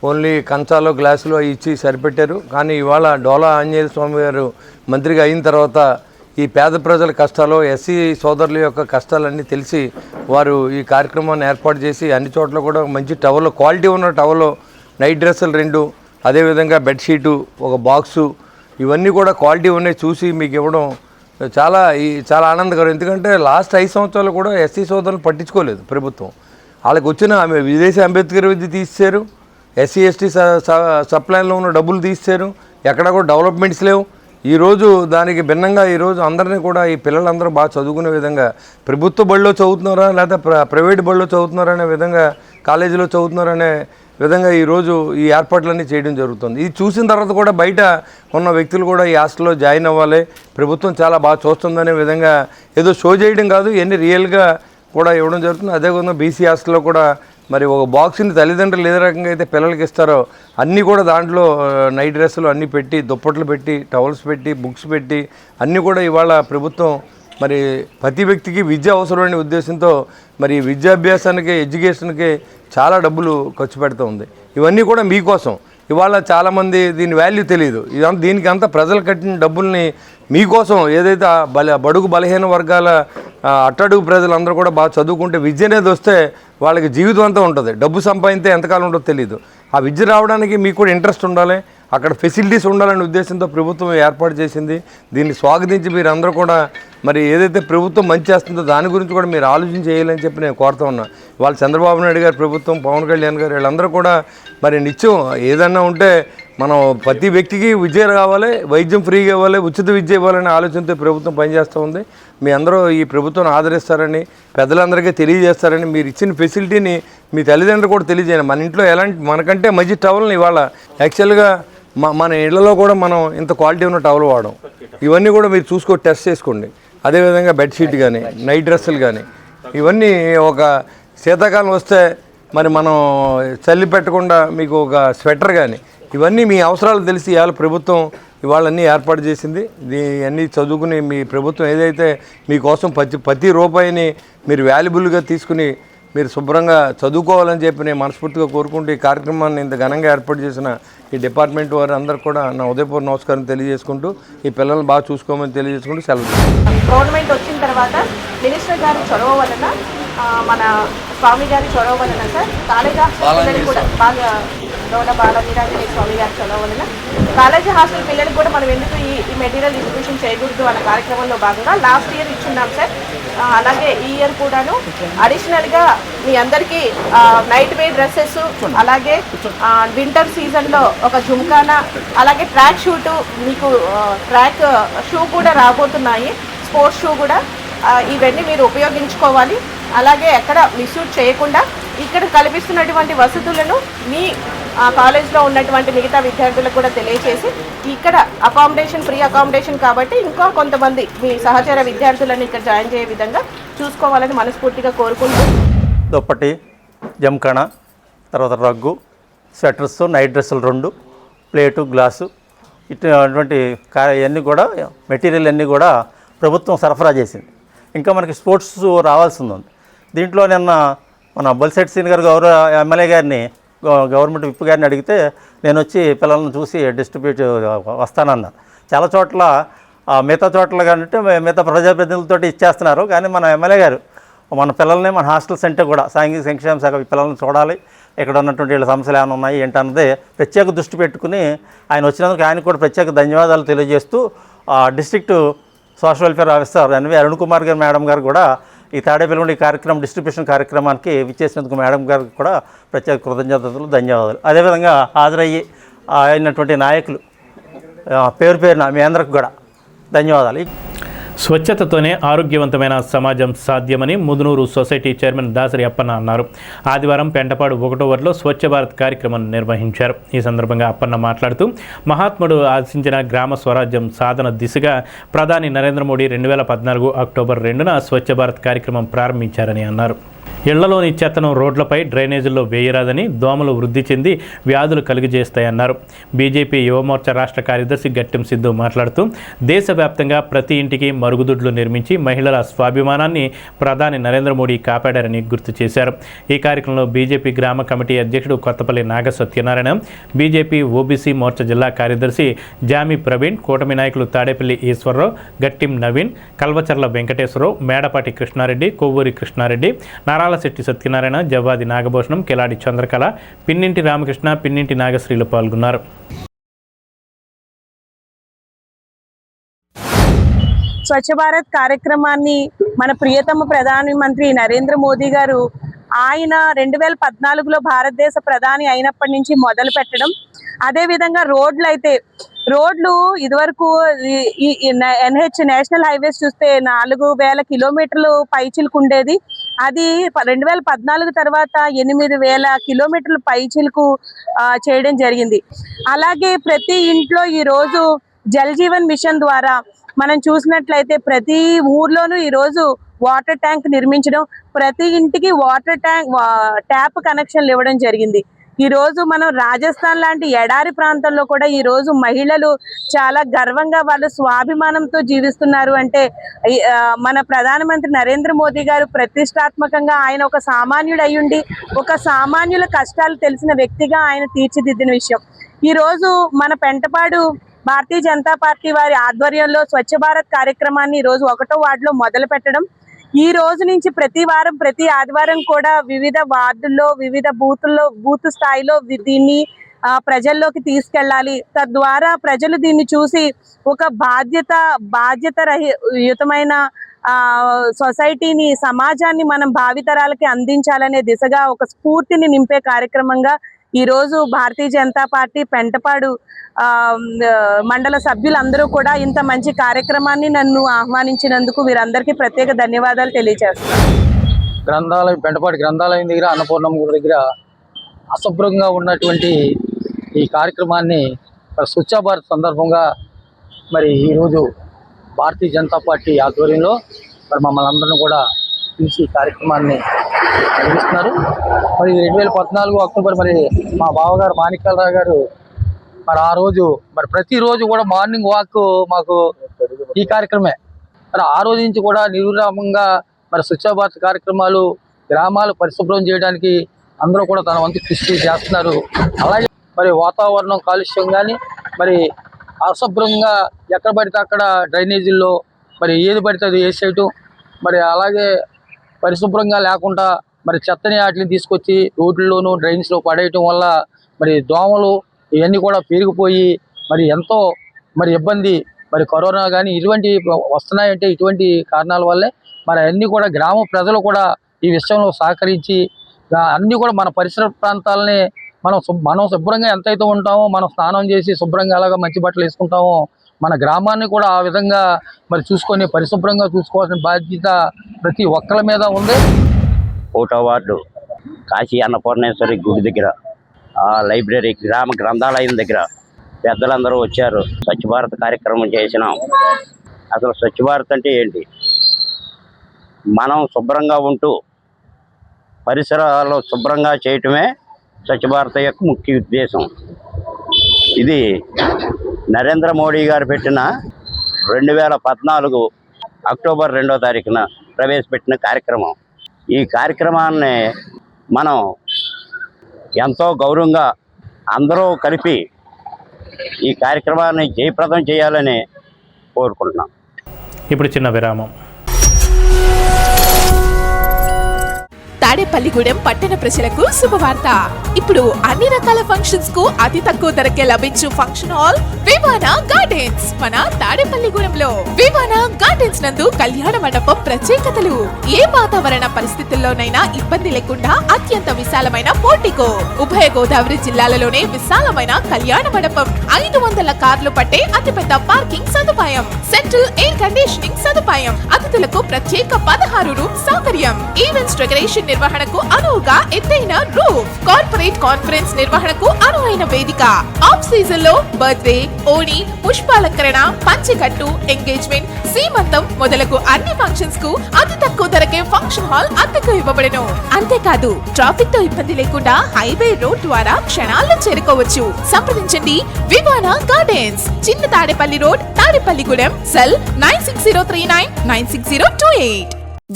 ఓన్లీ కంచాలో గ్లాసులో ఇచ్చి సరిపెట్టారు. కానీ ఇవాళ డోలా ఆంజనేయ స్వామి గారు మంత్రిగా అయిన తర్వాత ఈ పేద ప్రజల కష్టాలు, ఎస్సీ సోదరుల యొక్క కష్టాలన్నీ తెలిసి వారు ఈ కార్యక్రమాన్ని ఏర్పాటు చేసి అన్ని చోట్ల కూడా మంచి టవల్, క్వాలిటీ ఉన్న టవల్, నైట్ డ్రెస్సులు 2, అదేవిధంగా బెడ్షీటు, ఒక బాక్సు, ఇవన్నీ కూడా క్వాలిటీ ఉన్నాయి చూసి మీకు ఇవ్వడం చాలా ఆనందకరం. ఎందుకంటే లాస్ట్ 5 సంవత్సరాలు కూడా ఎస్సీ సోదరులు పట్టించుకోలేదు ప్రభుత్వం. వాళ్ళకి వచ్చిన విదేశీ అంబేద్కర్ విద్య తీసేశారు, ఎస్సీ ఎస్టీ సప్లైన్లో ఉన్న డబ్బులు తీసేశారు, ఎక్కడ కూడా డెవలప్మెంట్స్ లేవు. ఈరోజు దానికి భిన్నంగా ఈరోజు అందరినీ కూడా ఈ పిల్లలందరూ బాగా చదువుకునే విధంగా ప్రభుత్వ బడిలో చదువుతున్నారా లేదా ప్రైవేట్ బడిలో చదువుతున్నారా అనే విధంగా, కాలేజీలో చదువుతున్నారనే విధంగా ఈరోజు ఈ ఏర్పాట్లన్నీ చేయడం జరుగుతుంది. ఇది చూసిన తర్వాత కూడా బయట ఉన్న వ్యక్తులు కూడా ఈ హాస్టల్లో జాయిన్ అవ్వాలి, ప్రభుత్వం చాలా బాగా చూస్తుందనే విధంగా ఏదో షో చేయడం కాదు, ఇవన్నీ రియల్గా కూడా ఇవ్వడం జరుగుతుంది. అదేవిధంగా బీసీ హాస్టల్లో కూడా మరి ఒక బాక్స్ని తల్లిదండ్రులు ఏ రకంగా అయితే పిల్లలకి ఇస్తారో అన్నీ కూడా దాంట్లో నైట్ డ్రెస్సులు అన్నీ పెట్టి, దుప్పట్లు పెట్టి, టవల్స్ పెట్టి, బుక్స్ పెట్టి అన్నీ కూడా ఇవాళ ప్రభుత్వం మరి ప్రతి వ్యక్తికి విద్య అవసరమైన ఉద్దేశంతో మరి విద్యాభ్యాసానికి, ఎడ్యుకేషన్కి చాలా డబ్బులు ఖర్చు పెడుతూ ఉంది. ఇవన్నీ కూడా మీకోసం. ఇవాళ చాలామంది దీని వాల్యూ తెలియదు. దీనికి అంతా ప్రజలు కట్టిన డబ్బుల్ని మీకోసం ఏదైతే బడుగు బలహీన వర్గాల అట్టడుగు ప్రజలందరూ కూడా బాగా చదువుకుంటే విద్య అనేది వస్తే వాళ్ళకి జీవితం అంతా ఉంటుంది. డబ్బు సంపాదింస్తే ఎంతకాలం ఉంటుందో తెలియదు. ఆ విద్య రావడానికి మీకు కూడా ఇంట్రెస్ట్ ఉండాలి, అక్కడ ఫెసిలిటీస్ ఉండాలనే ఉద్దేశంతో ప్రభుత్వం ఏర్పాటు చేసింది. దీన్ని స్వాగతించి మీరందరూ కూడా మరి ఏదైతే ప్రభుత్వం మంచి చేస్తుందో దాని గురించి కూడా మీరు ఆలోచన చేయాలని చెప్పి నేను కోరుతా ఉన్నా. వాళ్ళు చంద్రబాబు నాయుడు గారు ప్రభుత్వం, పవన్ కళ్యాణ్ గారు వీళ్ళందరూ కూడా మరి నిత్యం ఏదన్నా ఉంటే మనం ప్రతి వ్యక్తికి విద్య కావాలి, వైద్యం ఫ్రీగా ఇవ్వాలి, ఉచిత విద్య ఇవ్వాలనే ఆలోచనతో ప్రభుత్వం పనిచేస్తూ ఉంది. మీ అందరూ ఈ ప్రభుత్వాన్ని ఆదరిస్తారని, పెద్దలందరికీ తెలియజేస్తారని, మీరు ఇచ్చిన ఫెసిలిటీని మీ తల్లిదండ్రులు కూడా తెలియజేయండి. మన ఇంట్లో మనకంటే మంచి టవల్ని ఇవాళ యాక్చువల్గా మన ఇళ్లలో కూడా మనం ఇంత క్వాలిటీ ఉన్న టవల్ వాడడం. ఇవన్నీ కూడా మీరు టెస్ట్ చేసుకోండి. అదేవిధంగా బెడ్షీట్ కానీ, నైట్ డ్రెస్సులు కానీ, ఇవన్నీ ఒక శీతాకాలం వస్తే మరి మనం చల్లి పెట్టకుండా మీకు ఒక స్వెటర్ కానీ, ఇవన్నీ మీ అవసరాలు తెలిసి ఇవాళ ప్రభుత్వం ఇవాళన్నీ ఏర్పాటు చేసింది. అన్నీ చదువుకుని మీ ప్రభుత్వం ఏదైతే మీకోసం ప్రతి రూపాయిని మీరు వాల్యుబుల్గా తీసుకుని మీరు శుభ్రంగా చదువుకోవాలని చెప్పి నేను మనస్ఫూర్తిగా కోరుకుంటూ ఈ కార్యక్రమాన్ని ఇంత ఘనంగా ఏర్పాటు చేసిన ఈ డిపార్ట్మెంట్ వారు అందరూ కూడా నా ఉదయపూర్వ నమస్కారం తెలియజేసుకుంటూ ఈ పిల్లల్ని బాగా చూసుకోమని తెలియజేసుకుంటూ సెలవు. గవర్నమెంట్ వచ్చిన తర్వాత మినిస్టర్ గారి చొరవ వలన, మన స్వామి గారి చొరవ వలన సార్ కాలేజ్ హాస్టల్ పిల్లలు కూడా బాగా డోల బాల వీరాంజనేయ స్వామి గారి చొరవ వలన కాలేజీ హాస్టల్ పిల్లలకు కూడా మనం ఎందుకు ఈ మెటీరియల్ డిస్ట్రిబ్యూషన్ చేయకూడదు అనే కార్యక్రమంలో భాగంగా లాస్ట్ ఇయర్ ఇచ్చున్నాం సార్. అలాగే ఈ ఇయర్ కూడాను అడిషనల్గా మీ అందరికీ నైట్ వేర్ డ్రెస్సెస్, అలాగే వింటర్ సీజన్లో ఒక జుమ్కానా, అలాగే ట్రాక్ షూటు, మీకు ట్రాక్ షూ కూడా రాబోతున్నాయి, స్పోర్ట్స్ షూ కూడా. ఇవన్నీ మీరు ఉపయోగించుకోవాలి. అలాగే ఎక్కడ మిస్యూజ్ చేయకుండా ఇక్కడ కల్పిస్తున్నటువంటి వసతులను మీ కాలేజ్లో ఉన్నటువంటి మిగతా విద్యార్థులకు కూడా తెలియచేసి, ఇక్కడ ఫ్రీ అకామిడేషన్ కాబట్టి ఇంకా కొంతమంది మీ సహచర విద్యార్థులను ఇక్కడ జాయిన్ చేసే విధంగా చూసుకోవాలని మనస్ఫూర్తిగా కోరుకుంటూ, దుప్పటి, జంకణ, తర్వాత రగ్గు, స్వెటర్స్, నైట్ డ్రెస్సులు 2, ప్లేటు, గ్లాసు, ఇటువంటి ఇవన్నీ కూడా మెటీరియల్ అన్నీ కూడా ప్రభుత్వం సరఫరా చేసింది. ఇంకా మనకి స్పోర్ట్స్ రావాల్సింది ఉంది. దీంట్లో నిన్న మన బొలిశెట్టి శ్రీని గారు ఎమ్మెల్యే గారిని, గవర్నమెంట్ విప్ గారిని అడిగితే నేను వచ్చి పిల్లలను చూసి డిస్ట్రిబ్యూట్ వస్తానన్నారు. చాలా చోట్ల మిగతా చోట్ల కంటే మిగతా ప్రజాప్రతినిధులతో ఇచ్చేస్తున్నారు, కానీ మన ఎమ్మెల్యే గారు మన పిల్లల్ని మన హాస్టల్స్ అంటే కూడా సాంఘిక సంక్షేమ శాఖ పిల్లల్ని చూడాలి, ఇక్కడ ఉన్నటువంటి వీళ్ళ సమస్యలు ఏమైనా ఉన్నాయి ఏంటన్నది ప్రత్యేక దృష్టి పెట్టుకుని ఆయన వచ్చినందుకు ఆయనకు కూడా ప్రత్యేక ధన్యవాదాలు తెలియజేస్తూ district social welfare officer Arun Kumar గారు మేడం గారు కూడా ఈ తాడేపల్లిగూడ ఈ కార్యక్రమం డిస్ట్రిబ్యూషన్ కార్యక్రమానికి విచ్చేసినందుకు మేడం గారికి కూడా ప్రత్యేక కృతజ్ఞతలు, ధన్యవాదాలు. అదేవిధంగా హాజరయ్యి అయినటువంటి నాయకులు పేరు పేరున మీ అందరికి కూడా ధన్యవాదాలు. స్వచ్ఛతతోనే ఆరోగ్యవంతమైన సమాజం సాధ్యమని ముదునూరు సొసైటీ చైర్మన్ దాసరి అప్పన్న అన్నారు. ఆదివారం పెంటపాడు 1వ వార్డులో స్వచ్ఛ భారత్ కార్యక్రమం నిర్వహించారు. ఈ సందర్భంగా అప్పన్న మాట్లాడుతూ మహాత్ముడు ఆశించిన గ్రామ స్వరాజ్యం సాధన దిశగా ప్రధాని నరేంద్ర మోడీ 2014 అక్టోబర్ 2న స్వచ్ఛ భారత్ కార్యక్రమం ప్రారంభించారని అన్నారు. ఇళ్లలోని చెత్తను రోడ్లపై డ్రైనేజీల్లో వేయరాదని, దోమలు వృద్ధి చెంది వ్యాధులు కలుగజేస్తాయన్నారు. బీజేపీ యువమోర్చా రాష్ట్ర కార్యదర్శి గట్టెం సిద్ధు మాట్లాడుతూ దేశవ్యాప్తంగా ప్రతి ఇంటికి మరుగుదొడ్లు నిర్మించి మహిళల స్వాభిమానాన్ని ప్రధాని నరేంద్ర మోడీ కాపాడారని గుర్తు చేశారు. ఈ కార్యక్రమంలో బీజేపీ గ్రామ కమిటీ అధ్యక్షుడు కొత్తపల్లి నాగ సత్యనారాయణ, బీజేపీ ఓబీసీ మోర్చా జిల్లా కార్యదర్శి జామి ప్రవీణ్, కూటమి నాయకులు తాడేపల్లి ఈశ్వరరావు, గట్టిం నవీన్, కల్వచర్ల వెంకటేశ్వరరావు, మేడపాటి కృష్ణారెడ్డి, కొవ్వూరి కృష్ణారెడ్డి, నారాలశెట్టి సత్యనారాయణ, జవ్వాది నాగభూషణం, కెలాడి చంద్రకళ, పిన్నింటి రామకృష్ణ, పిన్నింటి నాగశ్రీలు పాల్గొన్నారు. స్వచ్ఛ భారత్ కార్యక్రమాన్ని మన ప్రియతమ ప్రధానమంత్రి నరేంద్ర మోదీ గారు ఆయన 2014లో భారతదేశ ప్రధాని అయినప్పటి నుంచి మొదలు పెట్టడం, అదేవిధంగా రోడ్లు ఇదివరకు ఎన్హెచ్ నేషనల్ హైవేస్ చూస్తే 4000 కిలోమీటర్లు పైచిలకు ఉండేది. అది 2014 తర్వాత 8000 కిలోమీటర్లు పైచిలకు చేయడం జరిగింది. అలాగే ప్రతి ఇంట్లో ఈరోజు జల్ జీవన్ మిషన్ ద్వారా మనం చూసినట్లయితే ప్రతి ఊర్లోనూ ఈరోజు వాటర్ ట్యాంక్ నిర్మించడం, ప్రతి ఇంటికి వాటర్ ట్యాప్ కనెక్షన్లు ఇవ్వడం జరిగింది. ఈ రోజు మనం రాజస్థాన్ లాంటి ఎడారి ప్రాంతంలో కూడా ఈ రోజు మహిళలు చాలా గర్వంగా వాళ్ళు స్వాభిమానంతో జీవిస్తున్నారు. అంటే మన ప్రధానమంత్రి నరేంద్ర మోదీ గారు ప్రతిష్టాత్మకంగా ఆయన ఒక సామాన్యుడు అయ్యుండి ఒక సామాన్యుల కష్టాలు తెలిసిన వ్యక్తిగా ఆయన తీర్చిదిద్దిన విషయం. ఈ రోజు మన పెంటపాడు భారతీయ జనతా పార్టీ వారి ఆధ్వర్యంలో స్వచ్ఛ భారత్ కార్యక్రమాన్ని ఈ రోజు 1వ వార్డులో మొదలు పెట్టడం, ఈ రోజు నుంచి ప్రతి వారం ప్రతి ఆదివారం కూడా వివిధ వార్డుల్లో వివిధ బూత్ స్థాయిలో దీన్ని ప్రజల్లోకి తీసుకెళ్ళాలి. తద్వారా ప్రజలు దీన్ని చూసి ఒక బాధ్యతాయుతమైన సొసైటీని, సమాజాన్ని మనం భావితరాలకి అందించాలనే దిశగా ఒక స్ఫూర్తిని నింపే కార్యక్రమంగా ఈ రోజు భారతీయ జనతా పార్టీ పెంటపాడు మండల సభ్యులందరూ కూడా ఇంత మంచి కార్యక్రమాన్ని నన్ను ఆహ్వానించినందుకు వీరందరికీ ప్రత్యేక ధన్యవాదాలు తెలియజేస్తున్నాను. పెంటపాటి గ్రంథాలయం దగ్గర, అన్నపూర్ణమ్మ గుడి దగ్గర అశుభ్రంగా ఉన్నటువంటి ఈ కార్యక్రమాన్ని స్వచ్ఛ భారత్ సందర్భంగా మరి ఈరోజు భారతీయ జనతా పార్టీ ఆధ్వర్యంలో మరి మమ్మల్ని అందరినీ కూడా పిలిచి ఈ కార్యక్రమాన్ని నిర్వహిస్తున్నారు. మరి 2014 అక్టోబర్ మరి మా బావగారు మాణిక్యాలరావు గారు మరి ఆ రోజు మరి ప్రతిరోజు కూడా మార్నింగ్ వాక్ మాకు ఈ కార్యక్రమే. మరి ఆ రోజు నుంచి కూడా నిర్విరామంగా మరి స్వచ్ఛ భారత్ కార్యక్రమాలు, గ్రామాలు పరిశుభ్రం చేయడానికి అందరూ కూడా తన వంతు కృషి చేస్తున్నారు. అలాగే మరి వాతావరణం కాలుష్యం కానీ మరి అశుభ్రంగా ఎక్కడ పడితే అక్కడ డ్రైనేజీల్లో మరి ఏది పడితే అది వేసేయటం, మరి అలాగే పరిశుభ్రంగా లేకుండా మరి చెత్తని వాటిని తీసుకొచ్చి రోడ్లలోనూ డ్రైన్స్లో పడేయటం వల్ల మరి దోమలు ఇవన్నీ కూడా పెరిగిపోయి మరి ఎంతో మరి ఇబ్బంది, మరి కరోనా కానీ ఇటువంటి వస్తున్నాయంటే ఇటువంటి కారణాల వల్లే మరి అన్నీ కూడా గ్రామ ప్రజలు కూడా ఈ విషయంలో సహకరించి అన్నీ కూడా మన పరిసర ప్రాంతాలని మనం శుభ్రంగా ఎంతైతే ఉంటామో, మనం స్నానం చేసి శుభ్రంగా అలాగా మంచి బట్టలు వేసుకుంటామో, మన గ్రామాన్ని కూడా ఆ విధంగా మరి చూసుకొని పరిశుభ్రంగా చూసుకోవాల్సిన బాధ్యత ప్రతి ఒక్కరి మీద ఉంది. 1వ వార్డు కాశీ అన్నపూర్ణేశ్వరి గుడి దగ్గర, లైబ్రరీ గ్రామ గ్రంథాలయం దగ్గర పెద్దలందరూ వచ్చారు. స్వచ్ఛ భారత్ కార్యక్రమం చేసినాం. అసలు స్వచ్ఛ భారత్ అంటే ఏంటి? మనం శుభ్రంగా ఉంటూ పరిసరాలు శుభ్రంగా చేయటమే స్వచ్ఛ భారత్ యొక్క ముఖ్య ఉద్దేశం. ఇది నరేంద్ర మోడీ గారు పెట్టిన 2014 అక్టోబర్ 2వ తారీఖున ప్రవేశపెట్టిన కార్యక్రమం. ఈ కార్యక్రమాన్ని మనం ఎంతో గౌరవంగా అందరూ కలిపి ఈ కార్యక్రమాన్ని జయప్రదం చేయాలని కోరుకుంటున్నాం. ఇప్పుడు చిన్న విరామం. తాడేపల్లిగూడెం పట్టణ ప్రజలకు శుభవార్త. ఇప్పుడు అన్ని రకాల ఫంక్షన్స్ కు అతి తక్కువ ధరకే లభించు ఫంక్షన్ హాల్ వివానా గార్డెన్స్ మన తాడేపల్లిగూడెంలో. వివానా గార్డెన్స్ నందు కళ్యాణ మండపం ప్రత్యేకతలు. ఏ వాతావరణ పరిస్థితుల్లోనైనా ఇబ్బంది లేకుండా అత్యంత విశాలమైన పోర్టికో, ఉభయ గోదావరి జిల్లాలలోనే విశాలమైన కళ్యాణ మండపం, 500 కార్లు పట్టే అతిపెద్ద పార్కింగ్ సదుపాయం, సెంట్రల్ ఎయిర్ కండిషనింగ్ సదుపాయం, అతిథులకు ప్రత్యేక 16 రూమ్ సౌకర్యం, ఈవెంట్స్ డెకరేషన్ నిర్వహణకు అనువుగా ఎత్తైన రూఫ్, కార్పొరేట్ కాన్ఫరెన్స్ నిర్వహణకు అనువైన వేదిక, ఆఫ్ సీజన్ లో బర్త్డే, ఓణి, పుష్పాలంకరణ, పంచెకట్టు, ఎంగేజ్మెంట్, సీమంతం మొదలగు అన్ని ఫంక్షన్స్ కు అతి తక్కువ ధరకే ఫంక్షన్ హాల్ అద్దెకు ఇవ్వబడను. అంతేకాదు ట్రాఫిక్ తో ఇబ్బంది లేకుండా హైవే రోడ్ ద్వారా క్షణాల్లో చేరుకోవచ్చు. సంప్రదించండి వివానా గార్డెన్స్, చిన్న Tadepalli road, Tadepalligudem. Cell 9603996028.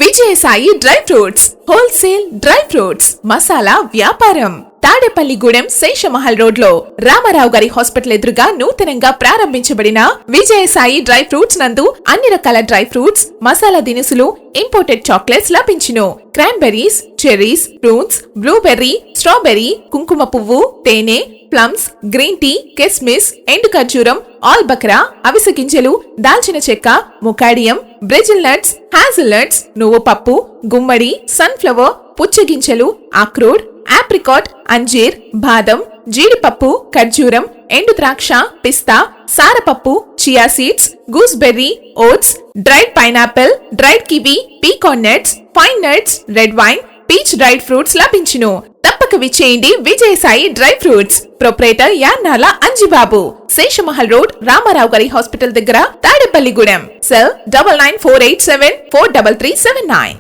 Vijayasai dry fruits, wholesale dry fruits, masala వ్యాపారం. తాడేపల్లిగూడెం శేషమహల్ రోడ్ లో రామారావు గారి హాస్పిటల్ ఎదురుగా నూతనంగా ప్రారంభించబడిన విజయసాయి డ్రై ఫ్రూట్స్ నందు అన్ని రకాల డ్రై ఫ్రూట్స్, మసాలా దినుసులు, ఇంపోర్టెడ్ చాక్లెట్స్ లభించును. Cranberries, cherries, fruits, blueberry, strawberry, కుంకుమ పువ్వు, తేనె, ప్లమ్స్, గ్రీన్ టీ, కిస్మిస్, ఎండు ఖర్జూరం, ఆల్ బక్రా, అవిసె గింజలు, దాల్చిన చెక్క, ముకాడియం, బ్రెజిల్ నట్స్, హ్యాజిల్ నట్స్, నువ్వు పప్పు, గుమ్మడి, సన్ఫ్లవర్, పుచ్చగింజలు, అక్రోడ్, ఆప్రికాట్, అంజీర్, బాదం, జీడిపప్పు, ఖర్జూరం, ఎండు ద్రాక్ష, పిస్తా, సారపప్పు, chia seeds, gooseberry, oats, dried pineapple, dried kiwi, pecan nuts, pine nuts, red wine, peach dried fruits లభించును. తప్పక విచ్చేయండి Vijayasai dry fruits. Proprietor Yannala Anjibabu, Seshamahal road, Ramarao garu hospital దగ్గర, తాడేపల్లిగూడెం. సెల్ 9948743379.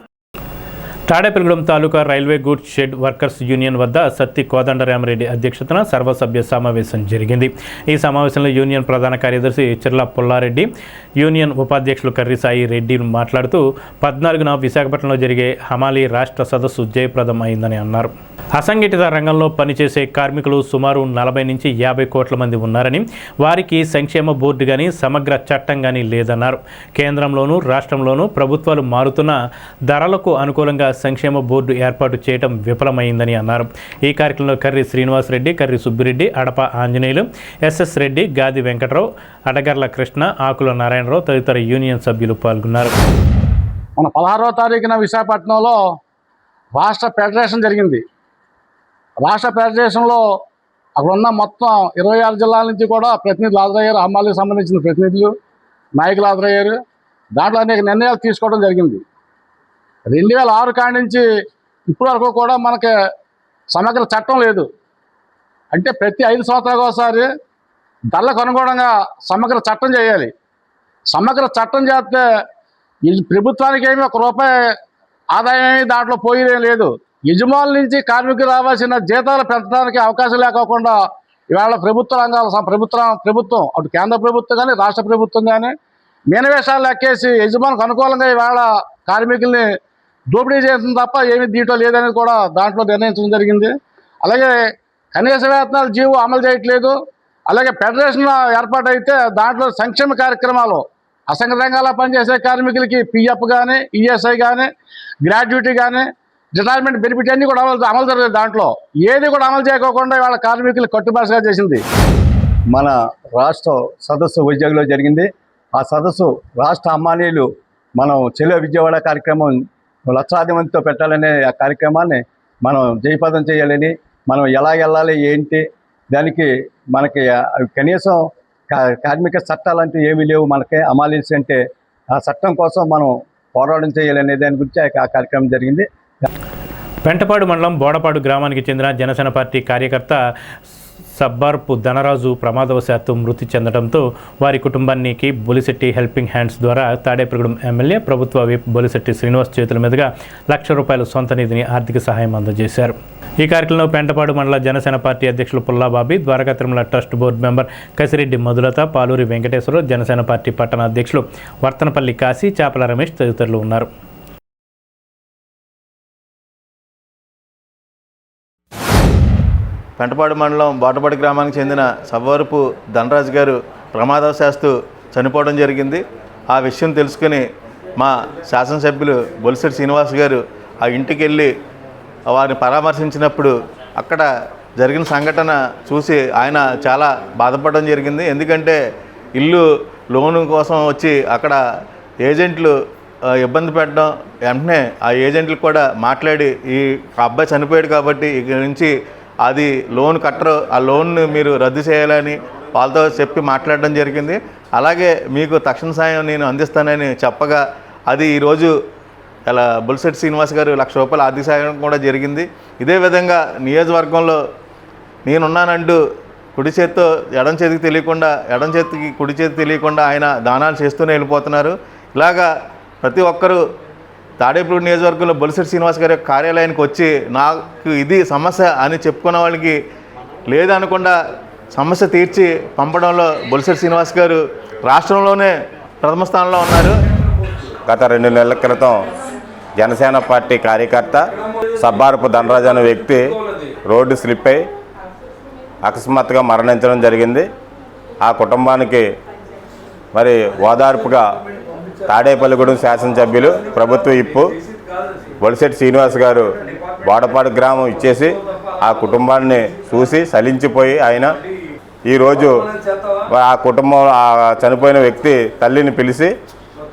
తాడేపల్లిగూడెం తాలూకా railway goods shed workers union వద్ద సత్తి కోదండరామరెడ్డి అధ్యక్షతన సర్వసభ్య సమావేశం జరిగింది. ఈ సమావేశంలో యూనియన్ ప్రధాన కార్యదర్శి చిర్ల పుల్లారెడ్డి, యూనియన్ ఉపాధ్యక్షులు కర్రిసాయి రెడ్డి మాట్లాడుతూ 14న విశాఖపట్నంలో జరిగే హమాలీ రాష్ట్ర సదస్సు జయప్రదం అయిందని అన్నారు. అసంఘటిత రంగంలో పనిచేసే కార్మికులు సుమారు 40 నుంచి 50 కోట్ల మంది ఉన్నారని, వారికి సంక్షేమ బోర్డు కానీ సమగ్ర చట్టం కానీ లేదన్నారు. కేంద్రంలోనూ రాష్ట్రంలోనూ ప్రభుత్వాలు మారుతున్న ధరలకు అనుకూలంగా సంక్షేమ బోర్డు ఏర్పాటు చేయడం విఫలమైందని అన్నారు. ఈ కార్యక్రమంలో కర్రి శ్రీనివాసరెడ్డి, కర్రి సుబ్బిరెడ్డి, అడప ఆంజనేయులు, ఎస్ఎస్ రెడ్డి, గాది వెంకటరావు, అడగర్ల కృష్ణ, ఆకుల నారాయణరావు తదితర యూనియన్ సభ్యులు పాల్గొన్నారు. మన 16వ తారీఖున విశాఖపట్నంలో రాష్ట్ర ఫెడరేషన్ జరిగింది. రాష్ట్ర ఫెడరేషన్లో అక్కడ ఉన్న మొత్తం 26 జిల్లాల నుంచి కూడా ప్రతినిధులు హాజరయ్యారు. హమాలీకి సంబంధించిన ప్రతినిధులు, నాయకులు హాజరయ్యారు. దాంట్లో అనేక నిర్ణయాలు తీసుకోవడం జరిగింది. 2006 కాడి నుంచి ఇప్పటి వరకు కూడా మనకి సమగ్ర చట్టం లేదు. అంటే ప్రతి 5 సంవత్సరాలకు ఒకసారి ధరలకు అనుగుణంగా సమగ్ర చట్టం చేయాలి. సమగ్ర చట్టం చేస్తే ఈ ప్రభుత్వానికి ఏమి ₹1 ఆదాయం ఏమి దాంట్లో పోయేదే లేదు. యజమానుల నుంచి కార్మికులు రావాల్సిన జీతాలు పెంచడానికి అవకాశం లేకోకుండా ఇవాళ ప్రభుత్వ రంగాల ప్రభుత్వం అటు కేంద్ర ప్రభుత్వం కానీ రాష్ట్ర ప్రభుత్వం కానీ మీనవేషాలు లెక్కేసి యజమానికి అనుకూలంగా ఇవాళ కార్మికుల్ని దోపిడీ చేస్తుంది తప్ప ఏమీ దీంట్లో లేదనేది కూడా దాంట్లో నిర్ణయించడం జరిగింది. అలాగే కనీస వేతనాలు జీవో అమలు చేయట్లేదు. అలాగే ఫెడరేషన్ ఏర్పాటు అయితే దాంట్లో సంక్షేమ కార్యక్రమాలు అసంఘటిత రంగాల్లో పనిచేసే కార్మికులకి పిఎఫ్ కానీ, ఈఎస్ఐ కానీ, గ్రాడ్యుటీ కానీ, రిటైర్మెంట్ బెనిఫిట్ అన్నీ కూడా అమలు జరగలేదు. దాంట్లో ఏది కూడా అమలు చేయకోకుండా ఇవాళ కార్మికులు కట్టుబాటుగా చేసింది. మన రాష్ట్ర సదస్సు వైజాగ్లో జరిగింది. ఆ సదస్సు రాష్ట్ర హమాలీలు మనం చెలో విజయవాడ కార్యక్రమం లక్షలాది మందితో పెట్టాలనే ఆ కార్యక్రమాన్ని మనం జయప్రదం చేయాలని, మనం ఎలా వెళ్ళాలి ఏంటి, దానికి మనకి కనీసం కార్మిక చట్టాలు అంటూ ఏమీ లేవు మనకి. హమాలీస్ అంటే ఆ చట్టం కోసం మనం పోరాటం చేయాలనే దాని గురించి ఆ కార్యక్రమం జరిగింది. పెంటపాడు మండలం బోడపాడు గ్రామానికి చెందిన జనసేన పార్టీ కార్యకర్త సబ్బార్పు ధనరాజు ప్రమాదవశాత్తు మృతి చెందడంతో వారి కుటుంబానికి బొలిశెట్టి హెల్పింగ్ హ్యాండ్స్ ద్వారా తాడేపల్లిగూడెం ఎమ్మెల్యే ప్రభుత్వ విప్ బొలిశెట్టి శ్రీనివాస్ చేతుల మీదుగా ₹1,00,000 సొంత నిధిని ఆర్థిక సహాయం అందజేశారు. ఈ కార్యక్రమంలో పెంటపాడు మండల జనసేన పార్టీ అధ్యక్షులు Pullababi, Dwaraka Tirumala trust board member Kasireddy Madhulatha, Paluri Venkateswararao, Janasena party పట్టణ అధ్యక్షులు వర్తనపల్లి కాశీ, చాపల రమేష్ తదితరులు ఉన్నారు. పెంటపాడు మండలం బోటపాడు గ్రామానికి చెందిన సవ్వరపు ధనరాజు గారు ప్రమాదవశాత్తు చనిపోవడం జరిగింది. ఆ విషయం తెలుసుకుని మా శాసనసభ్యులు బొలిశెట్టి శ్రీనివాస్ గారు ఆ ఇంటికి వెళ్ళి వారిని పరామర్శించినప్పుడు అక్కడ జరిగిన సంఘటన చూసి ఆయన చాలా బాధపడడం జరిగింది. ఎందుకంటే ఇల్లు లోను కోసం వచ్చి అక్కడ ఏజెంట్లు ఇబ్బంది పెట్టడం, వెంటనే ఆ ఏజెంట్లు కూడా మాట్లాడి ఈ అబ్బాయి చనిపోయాడు కాబట్టి ఇక నుంచి అది లోన్ కట్టరు, ఆ లోన్ను మీరు రద్దు చేయాలని వాళ్ళతో చెప్పి మాట్లాడడం జరిగింది. అలాగే మీకు తక్షణ సాయం నేను అందిస్తానని చెప్పగా అది ఈరోజు ఇలా బొలిశెట్టి శ్రీనివాస్ గారు ₹1,00,000 ఆర్థిక సాయం కూడా జరిగింది. ఇదే విధంగా నియోజకవర్గంలో నేనున్నానంటూ కుడి చేతితో ఎడం చేతికి తెలియకుండా, ఎడం చేతికి కుడి చేతికి తెలియకుండా ఆయన దానాలు చేస్తూనే వెళ్ళిపోతున్నారు. ఇలాగా ప్రతి ఒక్కరూ తాడేపల్లి నియోజకవర్గంలో బొలిశెట్టి శ్రీనివాస్ గారి కార్యాలయానికి వచ్చి నాకు ఇది సమస్య అని చెప్పుకున్న వాళ్ళకి లేదనకుండా సమస్య తీర్చి పంపడంలో బొలిశెట్టి శ్రీనివాస్ గారు రాష్ట్రంలోనే ప్రథమ స్థానంలో ఉన్నారు. గత 2 నెలల క్రితం జనసేన పార్టీ కార్యకర్త సబ్బారపు ధనరాజు అనే వ్యక్తి రోడ్డు స్లిప్ అయి అకస్మాత్తుగా మరణించడం జరిగింది. ఆ కుటుంబానికి మరి ఓదార్పుగా తాడేపల్లిగూడెం శాసనసభ్యులు ప్రభుత్వ ఇప్పు బొలిశెట్టి శ్రీనివాస్ గారు బోడపాడు గ్రామం ఇచ్చేసి ఆ కుటుంబాన్ని చూసి సలించిపోయి ఆయన ఈరోజు ఆ కుటుంబం ఆ చనిపోయిన వ్యక్తి తల్లిని పిలిచి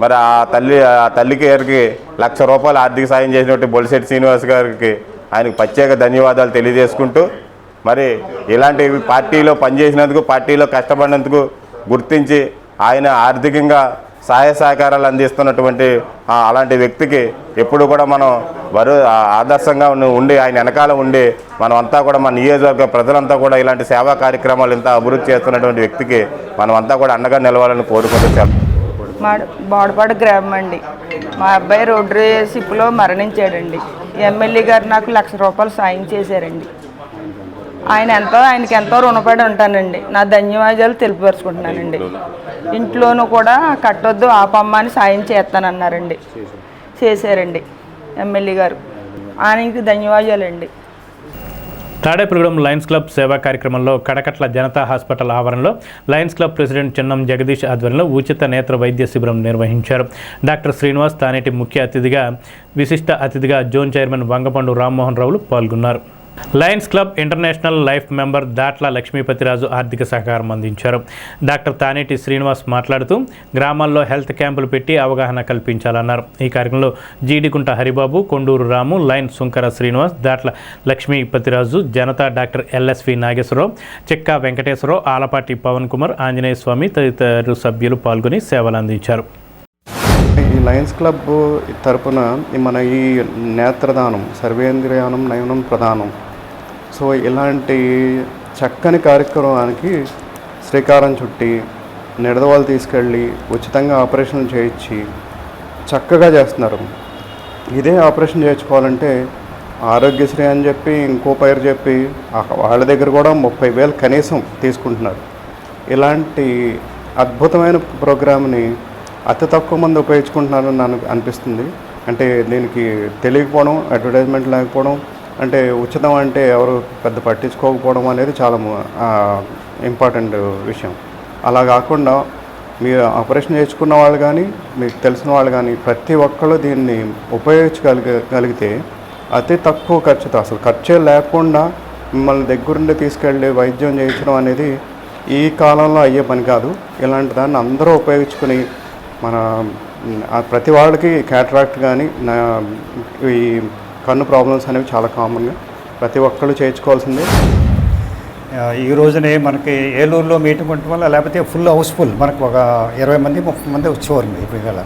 మరి ఆ తల్లికి గారికి ₹1,00,000 ఆర్థిక సాయం చేసినట్టు బొలిశెట్టి శ్రీనివాస్ గారికి ఆయనకు ప్రత్యేక ధన్యవాదాలు తెలియజేసుకుంటూ మరి ఇలాంటి పార్టీలో పనిచేసినందుకు, పార్టీలో కష్టపడినందుకు గుర్తించి ఆయన ఆర్థికంగా సహాయ సహకారాలు అందిస్తున్నటువంటి అలాంటి వ్యక్తికి ఎప్పుడు కూడా మనం ఆదర్శంగా ఉండి ఆయన వెనకాల ఉండి మనం అంతా కూడా మన నియోజకవర్గ ప్రజలంతా కూడా ఇలాంటి సేవా కార్యక్రమాలు ఇంత అభివృద్ధి చేస్తున్నటువంటి వ్యక్తికి మనం అంతా కూడా అండగా నిలవాలని కోరుకుంటున్నాం. మా బోడపాడు గ్రామం అండి. మా అబ్బాయి రోడ్డు సిప్పులో మరణించాడండి. ఎమ్మెల్యే గారు నాకు ₹1,00,000 సాయం చేశారండి. ఆయనకి ఎంతో రుణపడి ఉంటానండి. నా ధన్యవాదాలు తెలియపరుచుకుంటున్నానండి. ఇంట్లోనూ కూడా కట్టొద్దు ఆపమ్మ అని సాయం చేస్తానన్నారండి. చేశారండి ఎమ్మెల్యే గారు. ఆయనకి ధన్యవాదాలండి. తాడేపల్లిగూడెం లయన్స్ క్లబ్ సేవా కార్యక్రమంలో కడకట్ల జనతా హాస్పిటల్ ఆవరణలో లయన్స్ క్లబ్ ప్రెసిడెంట్ చిన్నం జగదీష్ ఆధ్వర్యంలో ఉచిత నేత్ర వైద్య శిబిరం నిర్వహించారు. డాక్టర్ శ్రీనివాస్ తానేటి ముఖ్య అతిథిగా, విశిష్ట అతిథిగా జోన్ చైర్మన్ వంగపండు రామ్మోహన్ రావులు పాల్గొన్నారు. Lions club international life member Datla Lakshmipathi Raju ఆర్థిక సహకారం అందించారు. డాక్టర్ తానేటి శ్రీనివాస్ మాట్లాడుతూ గ్రామాల్లో హెల్త్ క్యాంపులు పెట్టి అవగాహన కల్పించాలన్నారు. ఈ కార్యక్రమంలో Jeedikunta Haribabu, Konduru Ramu, lion Sunkara Srinivas, Datla Lakshmipathiraju, Janata doctor LSV Nageswararao, Chekka Venkateswararao, Alapati Pavan Kumar, Anjaneya Swamy తదితర సభ్యులు పాల్గొని సేవలు అందించారు. ఈ లయన్స్ క్లబ్ తరపున మన ఈ నేత్రదానం, సర్వేంద్రియానం నయనం ప్రధానం, సో ఇలాంటి చక్కని కార్యక్రమానికి శ్రీకారం చుట్టి నిడదవాళ్ళు తీసుకెళ్ళి ఉచితంగా ఆపరేషన్ చేయించి చక్కగా చేస్తున్నారు. ఇదే ఆపరేషన్ చేయించుకోవాలంటే ఆరోగ్యశ్రీ అని చెప్పి ఇంకో పేరు చెప్పి వాళ్ళ దగ్గర కూడా 30,000 కనీసం తీసుకుంటున్నారు. ఇలాంటి అద్భుతమైన ప్రోగ్రామ్ని అతి తక్కువ మంది ఉపయోగించుకుంటున్నారని నాకు అనిపిస్తుంది. అంటే దీనికి తెలియకపోవడం, అడ్వర్టైజ్మెంట్ లేకపోవడం, అంటే ఉచితం అంటే ఎవరు పెద్ద పట్టించుకోకపోవడం అనేది చాలా ఇంపార్టెంట్ విషయం. అలా కాకుండా మీరు ఆపరేషన్ చేయించుకున్న వాళ్ళు కానీ, మీకు తెలిసిన వాళ్ళు కానీ ప్రతి ఒక్కళ్ళు దీన్ని ఉపయోగించగలిగితే అతి తక్కువ ఖర్చుతో, అసలు ఖర్చే లేకుండా మిమ్మల్ని దగ్గరుండి తీసుకెళ్ళి వైద్యం చేయించడం అనేది ఈ కాలంలో అయ్యే పని కాదు. ఇలాంటి దాన్ని అందరూ ఉపయోగించుకుని మన ప్రతి వాళ్ళకి క్యాటరాక్ట్ కానీ ఈ కన్ను ప్రాబ్లమ్స్ అనేవి చాలా కామన్గా ప్రతి ఒక్కళ్ళు చేయించుకోవాల్సిందే. ఈ రోజునే మనకి ఏలూరులో మీటింగ్ ఉండటం వల్ల, లేకపోతే ఫుల్ హౌస్ఫుల్, మనకు ఒక 20 మంది 30 మంది వచ్చేవారు. ఇప్పుడు గల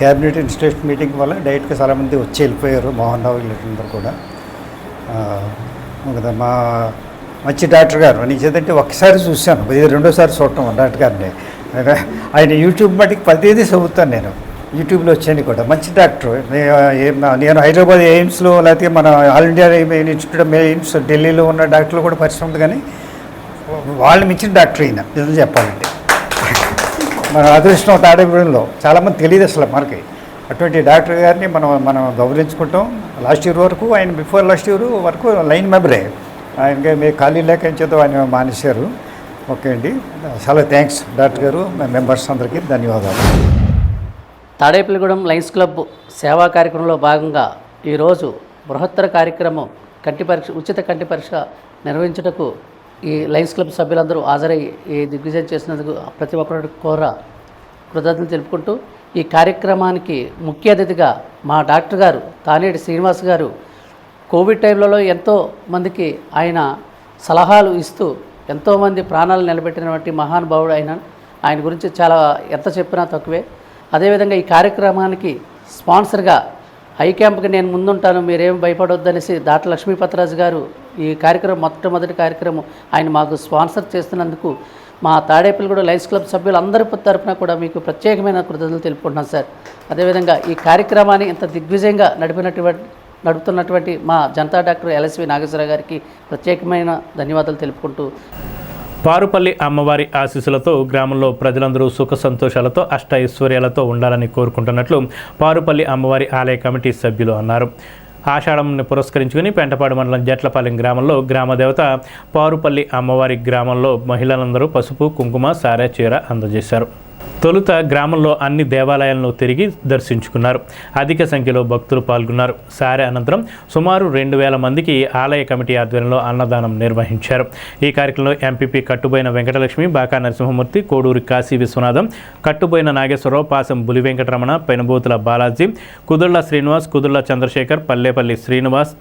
క్యాబినెట్ ఇన్స్టిట్యూట్ మీటింగ్ వల్ల డైరెక్ట్గా చాలామంది వచ్చి వెళ్ళిపోయారు. మోహన్ రావు వీళ్ళందరూ కూడా. కదా మా మంచి డాక్టర్ గారు అని చేద్దంటే ఒకసారి చూశాను, ఇది రెండోసారి చూడటం డాక్టర్ గారిని. ఆయన యూట్యూబ్ మటుకు ప్రతిదీ చదువుతాను నేను, యూట్యూబ్లో వచ్చాను కూడా. మంచి డాక్టర్. నేను హైదరాబాద్ ఎయిమ్స్లో, లేకపోతే మన ఆల్ ఇండియా ఇన్స్టిట్యూట్ ఎయిమ్స్ ఢిల్లీలో ఉన్న డాక్టర్లు కూడా పరిచయం ఉంది, కానీ వాళ్ళు మించిన డాక్టర్ అయినా నిజం చెప్పాలంటే. మన అదృష్టం తాడేపల్లిలో చాలామంది తెలియదు అసలు మనకి. అటువంటి డాక్టర్ గారిని మనం గౌరవించుకుంటాం. లాస్ట్ ఇయర్ వరకు ఆయన, బిఫోర్ లాస్ట్ ఇయర్ వరకు లైన్ మెంబరే. ఆయనకి మీ ఖాళీ లేక చేత ఆయన మానేశారు. ఓకే అండి, చాలా థ్యాంక్స్ డాక్టర్ గారు, మెంబర్స్ అందరికీ ధన్యవాదాలు. తాడేపల్లిగూడెం లయన్స్ క్లబ్ సేవా కార్యక్రమంలో భాగంగా ఈరోజు బృహత్తర కార్యక్రమం ఉచిత కంటి పరీక్ష నిర్వహించుటకు ఈ లయన్స్ క్లబ్ సభ్యులందరూ హాజరై ఈ దిగ్విజయం చేసినందుకు ప్రతి ఒక్కరికి కృతజ్ఞతలు తెలుపుకుంటూ, ఈ కార్యక్రమానికి ముఖ్య అతిథిగా మా డాక్టర్ గారు తానేటి శ్రీనివాస్ గారు కోవిడ్ టైంలలో ఎంతో మందికి ఆయన సలహాలు ఇస్తూ ఎంతోమంది ప్రాణాలు నిలబెట్టినటువంటి మహానుభావుడు ఆయన గురించి చాలా ఎంత చెప్పినా తక్కువే. అదేవిధంగా ఈ కార్యక్రమానికి స్పాన్సర్గా ఐ క్యాంప్కి నేను ముందుంటాను, మీరేం భయపడొద్దనేసి దాట్ల లక్ష్మీపతిరాజు గారు ఈ కార్యక్రమం మొట్టమొదటి కార్యక్రమం ఆయన మాకు స్పాన్సర్ చేస్తున్నందుకు మా తాడేపల్లిగూడెం లయన్స్ క్లబ్ సభ్యులందరి తరఫున కూడా మీకు ప్రత్యేకమైన కృతజ్ఞతలు తెలుపుకుంటున్నాను సార్. అదేవిధంగా ఈ కార్యక్రమాన్ని ఇంత దిగ్విజయంగా నడుపుతున్నటువంటి మా జనతా డాక్టర్ ఎల్ఎస్వి నాగేశ్వరరావు గారికి ప్రత్యేకమైన ధన్యవాదాలు తెలుపుకుంటూ, పారుపల్లి అమ్మవారి ఆశీస్సులతో గ్రామంలో ప్రజలందరూ సుఖ సంతోషాలతో అష్ట ఐశ్వర్యాలతో ఉండాలని కోరుకుంటున్నట్లు పారుపల్లి అమ్మవారి ఆలయ కమిటీ సభ్యులు అన్నారు. ఆషాఢంని పురస్కరించుకుని పెంటపాడు మండలం జట్లపాలెం గ్రామంలో గ్రామదేవత పారుపల్లి అమ్మవారి గ్రామంలో మహిళలందరూ పసుపు, కుంకుమ, సారె, చీర అందజేశారు. తొలుత గ్రామంలో అన్ని దేవాలయాలను తిరిగి దర్శించుకున్నారు. అధిక సంఖ్యలో భక్తులు పాల్గొన్నారు. సారె అనంతరం సుమారు 2000 మందికి ఆలయ కమిటీ ఆధ్వర్యంలో అన్నదానం నిర్వహించారు. ఈ కార్యక్రమంలో ఎంపీపీ కట్టుబోయిన వెంకటలక్ష్మి, బాకా నరసింహమూర్తి, కోడూరి కాశీ విశ్వనాథం, కట్టుబోయిన నాగేశ్వరరావు, పాసం బులి వెంకటరమణ, పెనుబూతుల బాలాజీ, కుదుళ్ల శ్రీనివాస్, కుదుళ్ల చంద్రశేఖర్, పల్లేపల్లి శ్రీనివాస్,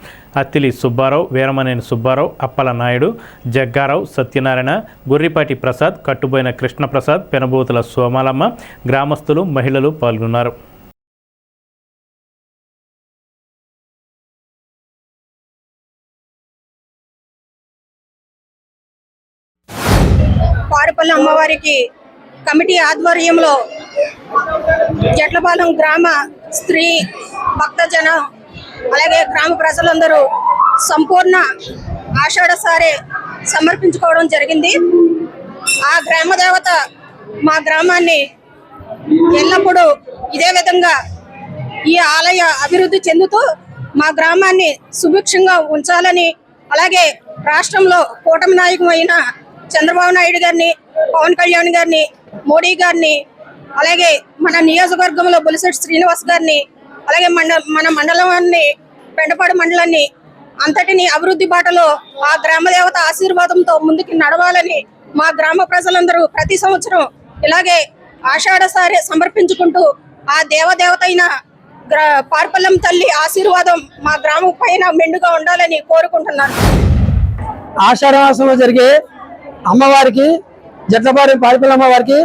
అత్తిలి సుబ్బారావు, వీరమనేని సుబ్బారావు, అప్పల నాయుడు, జగ్గారావు, సత్యనారాయణ, గుర్రిపాటి ప్రసాద్, కట్టుబోయిన కృష్ణప్రసాద్, పెనుబూతుల సోమాలమ్మ, గ్రామస్తులు, మహిళలు పాల్గొన్నారు. పారుపల్లి అమ్మవారికి కమిటీ ఆధ్వర్యంలో జట్లపాలెం గ్రామ స్త్రీ భక్తజన అలాగే గ్రామ ప్రజలందరూ సంపూర్ణ ఆషాఢ సారే సమర్పించుకోవడం జరిగింది. ఆ గ్రామ దేవత మా గ్రామాన్ని ఎల్లప్పుడూ ఇదే విధంగా ఈ ఆలయ అభివృద్ధి చెందుతూ మా గ్రామాన్ని సుభిక్షంగా ఉంచాలని, అలాగే రాష్ట్రంలో కూటమి నాయకుడు అయిన చంద్రబాబు నాయుడు గారిని, పవన్ కళ్యాణ్ గారిని, మోడీ గారిని, అలాగే మన నియోజకవర్గంలో బొలిశెట్టి శ్రీనివాస్ గారిని, అలాగే మన మండలాన్ని, పెంటపాడు మండలాన్ని అంతటిని అభివృద్ధి బాటలో ఆ గ్రామదేవత ఆశీర్వాదంతో ముందుకు నడవాలని మా గ్రామ ప్రజలందరూ ప్రతి సంవత్సరం ఇలాగే ఆషాఢ సారే సమర్పించుకుంటూ ఆ దేవదేవత అయిన పారుపల్లం తల్లి ఆశీర్వాదం మా గ్రామం పైన మెండుగా ఉండాలని కోరుకుంటున్నాను. ఆషాఢ మాసంలో జరిగే అమ్మవారికి, జట్లపాలెం పారుపల్లి అమ్మవారికి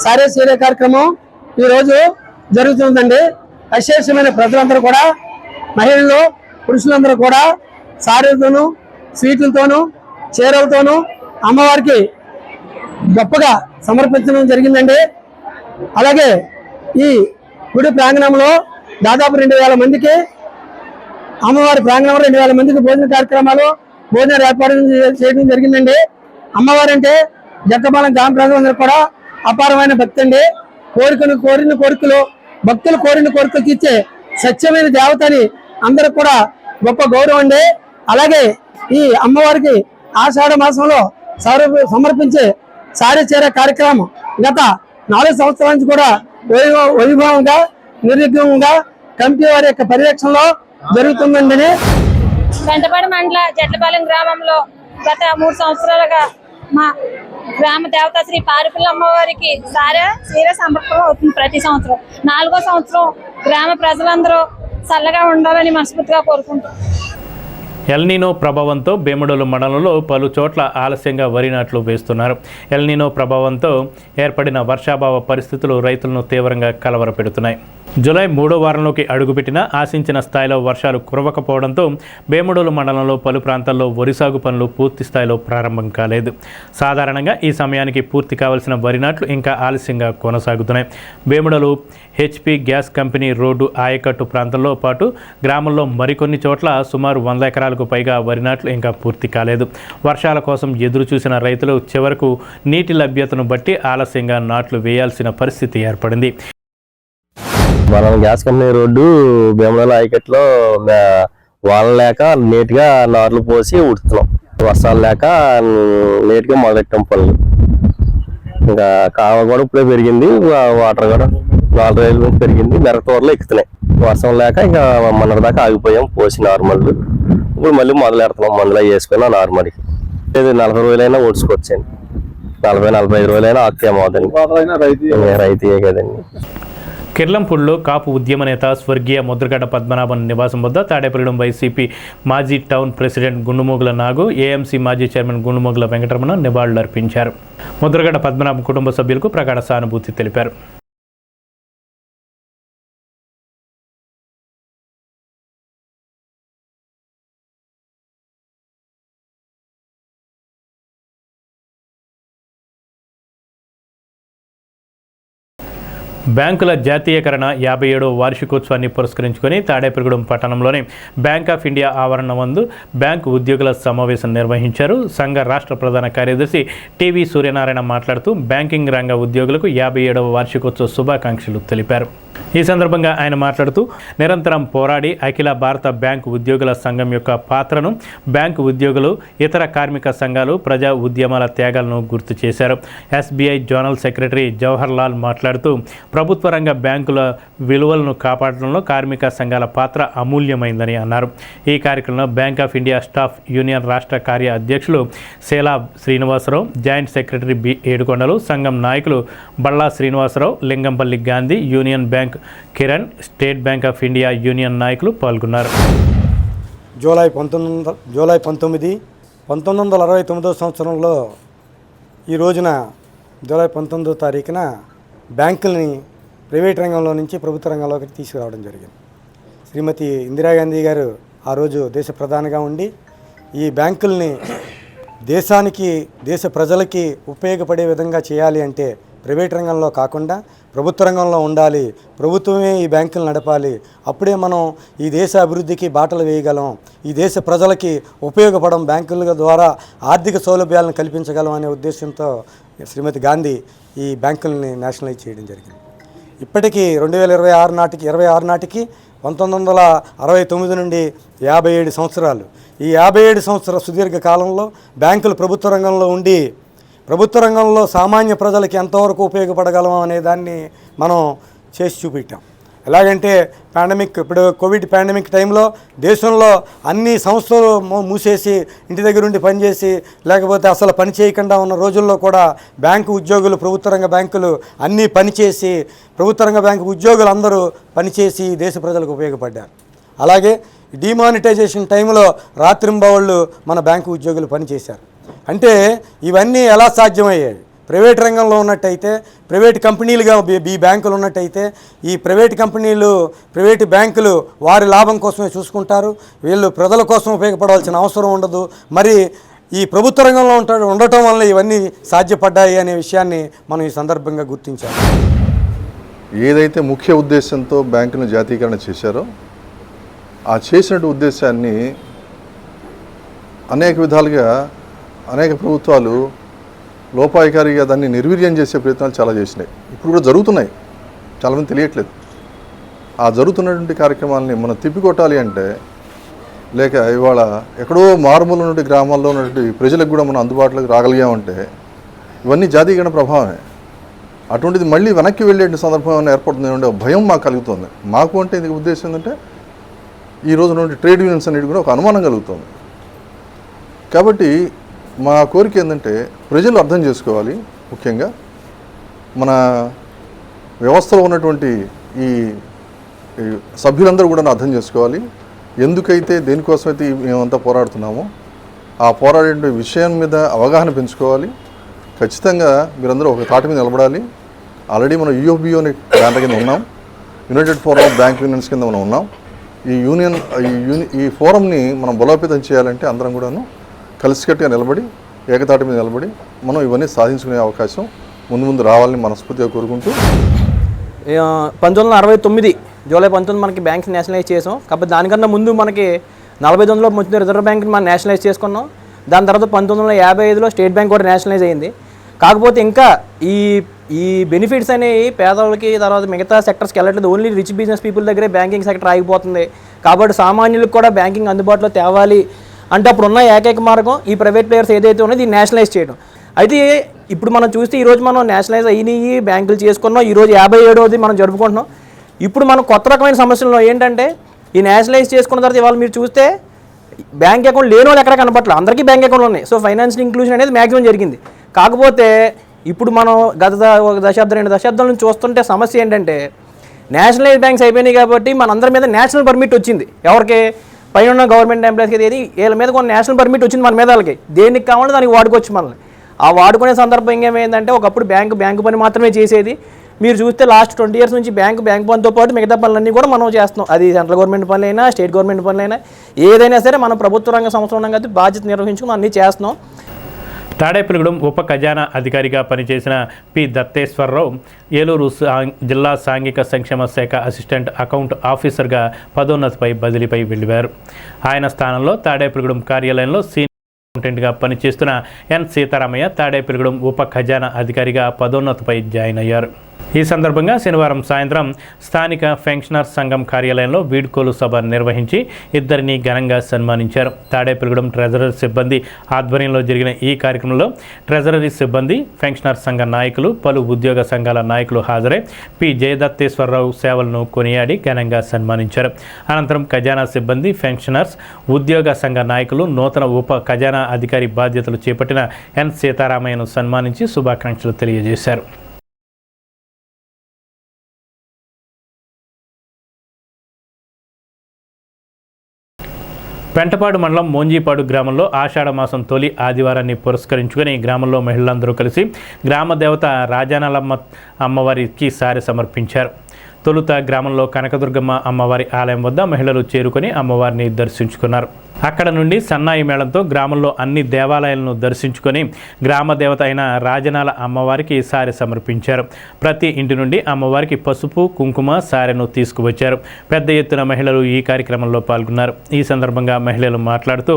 సారే సీరే కార్యక్రమం ఈరోజు జరుగుతుందండి. విశేషమైన ప్రజలందరూ కూడా, మహిళలు, పురుషులందరూ కూడా సారీలతోనూ, స్వీట్లతోనూ, చీరలతోనూ అమ్మవారికి గొప్పగా సమర్పించడం జరిగిందండి. అలాగే ఈ గుడి ప్రాంగణంలో దాదాపు 2000 మందికి, అమ్మవారి ప్రాంగణంలో 2000 మందికి భోజనాలు ఏర్పాటు చేయడం జరిగిందండి. అమ్మవారు అంటే జట్లపాలెం గ్రామ ప్రజలందరూ కూడా అపారమైన భక్తి అండి. కోరిన కోరికలు, భక్తులు కోరిన కోరికలు తీర్చే సత్యమైన దేవతని అందరూ కూడా గొప్ప గౌరవం అండి. అలాగే ఈ అమ్మవారికి ఆషాఢ మాసంలో సమర్పించే సారీ చీర కార్యక్రమం గత 4 సంవత్సరాల నుంచి కూడా వైభవంగా, నిర్విఘ్నంగా కమిటీ వారి యొక్క పర్యవేక్షణలో జరుగుతుందండి. పెంటపాడు మండల జట్లపాలెం గ్రామంలో గత 3 సంవత్సరాలుగా మా గ్రామ దేవత శ్రీ పారుపల్లి అమ్మవారికి సారే చీర సమర్పణ అవుతుంది ప్రతి సంవత్సరం. 4వ సంవత్సరం గ్రామ ప్రజలందరూ చల్లగా ఉండాలని మనస్ఫూర్తిగా కోరుకుంటున్నాం. ఎల్నినో ప్రభావంతో భీమడోలు మండలంలో పలు చోట్ల ఆలస్యంగా వరి నాట్లు వేస్తున్నారు. ఎల్నినో ప్రభావంతో ఏర్పడిన వర్షాభావ పరిస్థితులు రైతులను తీవ్రంగా కలవరపెడుతున్నాయి. జూలై 3వ వారంలోకి అడుగుపెట్టినా ఆశించిన స్థాయిలో వర్షాలు కురవకపోవడంతో భీమడోలు మండలంలో పలు ప్రాంతాల్లో వరి సాగు పనులు పూర్తి స్థాయిలో ప్రారంభం కాలేదు. సాధారణంగా ఈ సమయానికి పూర్తి కావాల్సిన వరి నాట్లు ఇంకా ఆలస్యంగా కొనసాగుతున్నాయి. Bhimadolu HP gas company road ఆయకట్టు ప్రాంతంలో పాటు గ్రామంలో మరికొన్ని చోట్ల సుమారు 100 ఎకరాలకు పైగా వరి నాట్లు ఇంకా పూర్తి కాలేదు. వర్షాల కోసం ఎదురు చూసిన రైతులు చివరకు నీటి లభ్యతను బట్టి ఆలస్యంగా నాట్లు వేయాల్సిన పరిస్థితి ఏర్పడింది. మనం గ్యాస్ కంపెనీ రోడ్డు భీమడోలు ఆయకట్లో వాన లేక నీట్గా నార్లు పోసి ఉడుతున్నాం. వర్షాలు లేక నీట్గా మొదలెట్టాం పనులు. ఇంకా కావ కూడా ఇప్పుడే పెరిగింది, వాటర్ కూడా 4 రోజుల నుంచి పెరిగింది. మెరకతోరలు ఎక్కుతున్నాయి. వర్షం లేక ఇంకా మొన్నటి దాకా ఆగిపోయాం పోసి నార్మల్. ఇప్పుడు మళ్ళీ మొదలెడుతున్నాం. మందులో వేసుకున్నాం నార్మల్కి. 40 రోజులైనా ఓడ్చుకోవచ్చండి. 40-45 రోజులైనా ఆక్తేమవుతుంది. రైతు కదండి. కిర్లంపూడిలో కాపు ఉద్యమ నేత స్వర్గీయ ముద్రగడ్డ పద్మనాభన్ నివాసం వద్ద తాడేపల్లిగూడెం వైసీపీ మాజీ టౌన్ ప్రెసిడెంట్ గుండుమోగుల నాగు, ఏఎంసీ మాజీ చైర్మన్ గుండుమోగుల వెంకటరమణ నివాళులర్పించారు. ముద్రగడ్డ పద్మనాభం కుటుంబ సభ్యులకు ప్రగాఢ సానుభూతి తెలిపారు. బ్యాంకుల జాతీయకరణ 57వ వార్షికోత్సవాన్ని పురస్కరించుకొని తాడేపల్లిగూడెం పట్టణంలోని బ్యాంక్ ఆఫ్ ఇండియా ఆవరణ నందు బ్యాంకు ఉద్యోగుల సమావేశం నిర్వహించారు. సంఘ రాష్ట్ర ప్రధాన కార్యదర్శి టీవీ సూర్యనారాయణ మాట్లాడుతూ బ్యాంకింగ్ రంగ ఉద్యోగులకు 57వ వార్షికోత్సవ శుభాకాంక్షలు తెలిపారు. ఈ సందర్భంగా ఆయన మాట్లాడుతూ నిరంతరం పోరాడి అఖిల భారత బ్యాంకు ఉద్యోగుల సంఘం యొక్క పాత్రను, బ్యాంకు ఉద్యోగులు, ఇతర కార్మిక సంఘాలు, ప్రజా ఉద్యమాల త్యాగాలను గుర్తు చేశారు. SBI zonal secretary Jawahar Lal మాట్లాడుతూ ప్రభుత్వ రంగ బ్యాంకుల విలువలను కాపాడడంలో కార్మిక సంఘాల పాత్ర అమూల్యమైందని అన్నారు. ఈ కార్యక్రమంలో bank of India staff union రాష్ట్ర కార్య అధ్యక్షులు Sela Srinivasarao, joint secretary B Edukondalu, సంఘం నాయకులు Balla Srinivasarao, Lingampalli Gandhi, union bank Kiran, state bank of India union నాయకులు పాల్గొన్నారు. జూలై 1969 సంవత్సరంలో ఈ రోజున జూలై 19వ తారీఖున బ్యాంకుల్ని ప్రైవేట్ రంగంలో నుంచి ప్రభుత్వ రంగంలోకి తీసుకురావడం జరిగింది. శ్రీమతి ఇందిరాగాంధీ గారు ఆ రోజు దేశ ప్రధానిగా ఉండి ఈ బ్యాంకుల్ని దేశానికి, దేశ ప్రజలకి ఉపయోగపడే విధంగా చేయాలి అంటే ప్రైవేట్ రంగంలో కాకుండా ప్రభుత్వ రంగంలో ఉండాలి, ప్రభుత్వమే ఈ బ్యాంకులు నడపాలి, అప్పుడే మనం ఈ దేశ అభివృద్ధికి బాటలు వేయగలం, ఈ దేశ ప్రజలకి ఉపయోగపడం బ్యాంకుల ద్వారా ఆర్థిక సౌలభ్యాలను కల్పించగలం అనే ఉద్దేశంతో శ్రీమతి గాంధీ ఈ బ్యాంకుల్ని నేషనలైజ్ చేయడం జరిగింది. ఇప్పటికీ 2026 నాటికి 1969 నుండి 57 సంవత్సరాలు. ఈ 57 సంవత్సరాల సుదీర్ఘ కాలంలో బ్యాంకులు ప్రభుత్వ రంగంలో ఉండి ప్రభుత్వ రంగంలో సామాన్య ప్రజలకి ఎంతవరకు ఉపయోగపడగలం అనే దాన్ని మనం చేసి చూపెట్టాం. ఎలాగంటే ఇప్పుడు కోవిడ్ పాండమిక్ టైంలో దేశంలో అన్ని సంస్థలు మూసేసి ఇంటి దగ్గర ఉండి పనిచేసి లేకపోతే అసలు పని చేయకుండా ఉన్న రోజుల్లో కూడా బ్యాంకు ఉద్యోగులు, ప్రభుత్వ రంగ బ్యాంకులు అన్నీ పనిచేసి ప్రభుత్వ రంగ బ్యాంకు ఉద్యోగులు అందరూ పనిచేసి దేశ ప్రజలకు ఉపయోగపడ్డారు. అలాగే డిమానిటైజేషన్ టైంలో రాత్రింబవళ్ళు మన బ్యాంకు ఉద్యోగులు పనిచేశారు. అంటే ఇవన్నీ ఎలా సాధ్యమయ్యాయి? ప్రైవేట్ రంగంలో ఉన్నట్టయితే, ప్రైవేట్ కంపెనీలుగా ఈ బ్యాంకులు ఉన్నట్టయితే ఈ ప్రైవేట్ కంపెనీలు, ప్రైవేటు బ్యాంకులు వారి లాభం కోసమే చూసుకుంటారు, వీళ్ళు ప్రజల కోసం ఉపయోగపడాల్సిన అవసరం ఉండదు. మరి ఈ ప్రభుత్వ రంగంలో ఉండటం వల్ల ఇవన్నీ సాధ్యపడ్డాయి అనే విషయాన్ని మనం ఈ సందర్భంగా గుర్తించాలి. ఏదైతే ముఖ్య ఉద్దేశంతో బ్యాంకును జాతీయకరణ చేశారో ఆ చేసిన ఉద్దేశాన్ని అనేక విధాలుగా అనేక ప్రభుత్వాలు లోపాయికారిగా దాన్ని నిర్వీర్యం చేసే ప్రయత్నాలు చాలా చేసినాయి. ఇప్పుడు కూడా జరుగుతున్నాయి, చాలామంది తెలియట్లేదు. ఆ జరుగుతున్నటువంటి కార్యక్రమాలని మనం తిప్పికొట్టాలి అంటే, లేక ఇవాళ ఎక్కడో మారుమూల నుండి గ్రామాల్లో ఉన్నటువంటి ప్రజలకు కూడా మనం అందుబాటులోకి రాగలిగామంటే ఇవన్నీ జాతీయకరణ ప్రభావమే. అటువంటిది మళ్ళీ వెనక్కి వెళ్ళే సందర్భం ఏమైనా ఏర్పడుతుంది భయం మాకు కలుగుతుంది. మాకు అంటే ఇది ఉద్దేశం ఏంటంటే ఈ రోజు నుండి ట్రేడ్ యూనియన్స్ అనేది కూడా ఒక అనుమానం కలుగుతుంది. కాబట్టి మా కోరిక ఏంటంటే ప్రజలు అర్థం చేసుకోవాలి, ముఖ్యంగా మన వ్యవస్థలో ఉన్నటువంటి ఈ సభ్యులందరూ కూడా అర్థం చేసుకోవాలి. ఎందుకైతే దేనికోసమైతే మేమంతా పోరాడుతున్నామో ఆ పోరాడే విషయం మీద అవగాహన పెంచుకోవాలి. ఖచ్చితంగా మీరందరూ ఒక తాటి మీద నిలబడాలి. ఆల్రెడీ మనం యూఎఫ్బిఓ అనే బ్యానర్ కింద ఉన్నాం, United forum of bank unions కింద మనం ఉన్నాం. ఈ ఫోరంని మనం బలోపేతం చేయాలంటే అందరం కూడాను కలిసికట్టుగా నిలబడి, ఏకతాటి మీద నిలబడి మనం ఇవన్నీ సాధించుకునే అవకాశం ముందు రావాలని మనస్ఫూర్తిగా కోరుకుంటూ 1969 జూలై 19 మనకి బ్యాంక్స్ నేషనలైజ్ చేసాం. కాబట్టి దానికన్నా ముందు మనకి 49లో ముందు రిజర్వ్ బ్యాంక్ని మనం నేషనలైజ్ చేసుకున్నాం. దాని తర్వాత 1955లో స్టేట్ బ్యాంక్ కూడా నేషనలైజ్ అయింది. కాకపోతే ఇంకా ఈ బెనిఫిట్స్ అనేవి పేదవాళ్ళకి, తర్వాత మిగతా సెక్టర్స్కి వెళ్ళట్లేదు. ఓన్లీ రిచ్ బిజినెస్ పీపుల్ దగ్గరే బ్యాంకింగ్ సెక్టర్ ఆగిపోతుంది. కాబట్టి సామాన్యులకు కూడా బ్యాంకింగ్ అందుబాటులో తేవాలి అంటే అప్పుడు ఉన్న ఏకైక మార్గం ఈ ప్రైవేట్ ప్లేయర్స్ ఏదైతే ఉన్నది దీన్ని నేషనలైజ్ చేయడం. అయితే ఇప్పుడు మనం చూస్తే ఈరోజు మనం నేషనలైజ్ అయినాయి, బ్యాంకులు చేసుకున్నాం. ఈరోజు 57వది మనం జరుపుకుంటున్నాం. ఇప్పుడు మనం కొత్త రకమైన సమస్యలు ఏంటంటే ఈ నేషనలైజ్ చేసుకున్న తర్వాత ఇవాళ మీరు చూస్తే బ్యాంక్ అకౌంట్ లేని వాళ్ళు ఎక్కడ కనపట్లేదు, అందరికీ బ్యాంక్ అకౌంట్లు ఉన్నాయి. సో ఫైనాన్షియల్ ఇంక్లూజన్ అనేది మ్యాక్సిమం జరిగింది. కాకపోతే ఇప్పుడు మనం గత ఒక దశాబ్దం 2 దశాబ్దాల నుంచి చూస్తుంటే సమస్య ఏంటంటే నేషనలైజ్ బ్యాంక్స్ అయిపోయినాయి కాబట్టి మనందరి మీద నేషనల్ పర్మిట్ వచ్చింది. ఎవరికి? పైన ఉన్న గవర్నమెంట్ ఎంప్లాయీస్కి ఏది వీళ్ళ మీద కొన్ని నేషనల్ పర్మిట్ వచ్చింది మన మీద. వాళ్ళకి దేనికి కావాలో దానికి వాడుకోవచ్చు మనల్ని. ఆ వాడుకునే సందర్భం ఏమైందంటే ఒకప్పుడు బ్యాంకు పని మాత్రమే చేసేది. మీరు చూస్తే లాస్ట్ 20 years నుంచి బ్యాంక్ పనితో పాటు మిగతా పనులన్నీ కూడా మనం చేస్తున్నాం. అది సెంట్రల్ గవర్నమెంట్ పనులైనా, స్టేట్ గవర్నమెంట్ పనులైనా, ఏదైనా సరే మనం ప్రభుత్వ రంగ సంస్థలు ఉన్నాం కాబట్టి బాధ్యత నిర్వహించుకుని అన్నీ చేస్తున్నాం. తాడేపల్లిగూడెం ఉప ఖజానా అధికారిగా పనిచేసిన పి దత్తేశ్వరరావు ఏలూరు జిల్లా సాంఘిక సంక్షేమ శాఖ అసిస్టెంట్ అకౌంట్ ఆఫీసర్గా పదోన్నతిపై బదిలీపై వెళ్లివారు. ఆయన స్థానంలో తాడేపల్లిగూడెం కార్యాలయంలో అకౌంటెంట్గా పనిచేస్తున్న ఎన్ సీతారామయ్య తాడేపల్లిగూడెం ఉప ఖజానా అధికారిగా పదోన్నతిపై జాయిన్ అయ్యారు. ఈ సందర్భంగా శనివారం సాయంత్రం స్థానిక పెన్షనర్ సంఘం కార్యాలయంలో వీడ్కోలు సభ నిర్వహించి ఇద్దరిని ఘనంగా సన్మానించారు. తాడేపల్లిగూడెం ట్రెజరీ సిబ్బంది ఆధ్వర్యంలో జరిగిన ఈ కార్యక్రమంలో ట్రెజరీ సిబ్బంది, పెన్షనర్ సంఘ నాయకులు, పలు ఉద్యోగ సంఘాల నాయకులు హాజరై పి జయదత్తేశ్వరరావు సేవలను కొనియాడి ఘనంగా సన్మానించారు. అనంతరం ఖజానా సిబ్బంది, పెన్షనర్స్, ఉద్యోగ సంఘ నాయకులు నూతన ఉప ఖజానా అధికారి బాధ్యతలు చేపట్టిన ఎన్ సీతారామయ్యను సన్మానించి శుభాకాంక్షలు తెలియజేశారు. పెంటపాడు మండలం మోంజీపాడు గ్రామంలో ఆషాఢమాసం తొలి ఆదివారాన్ని పురస్కరించుకొని గ్రామంలో మహిళలందరూ కలిసి గ్రామ దేవత రాజానాలమ్మ అమ్మవారికి సారె సమర్పించారు. తొలుత గ్రామంలో కనకదుర్గమ్మ అమ్మవారి ఆలయం వద్ద మహిళలు చేరుకొని అమ్మవారిని దర్శించుకున్నారు. అక్కడ నుండి సన్నాయి మేళంతో గ్రామంలో అన్ని దేవాలయాలను దర్శించుకొని గ్రామ దేవత అయిన రాజనాల అమ్మవారికి సారె సమర్పించారు. ప్రతి ఇంటి నుండి అమ్మవారికి పసుపు, కుంకుమ, సారెను తీసుకువచ్చారు. పెద్ద ఎత్తున మహిళలు ఈ కార్యక్రమంలో పాల్గొన్నారు. ఈ సందర్భంగా మహిళలు మాట్లాడుతూ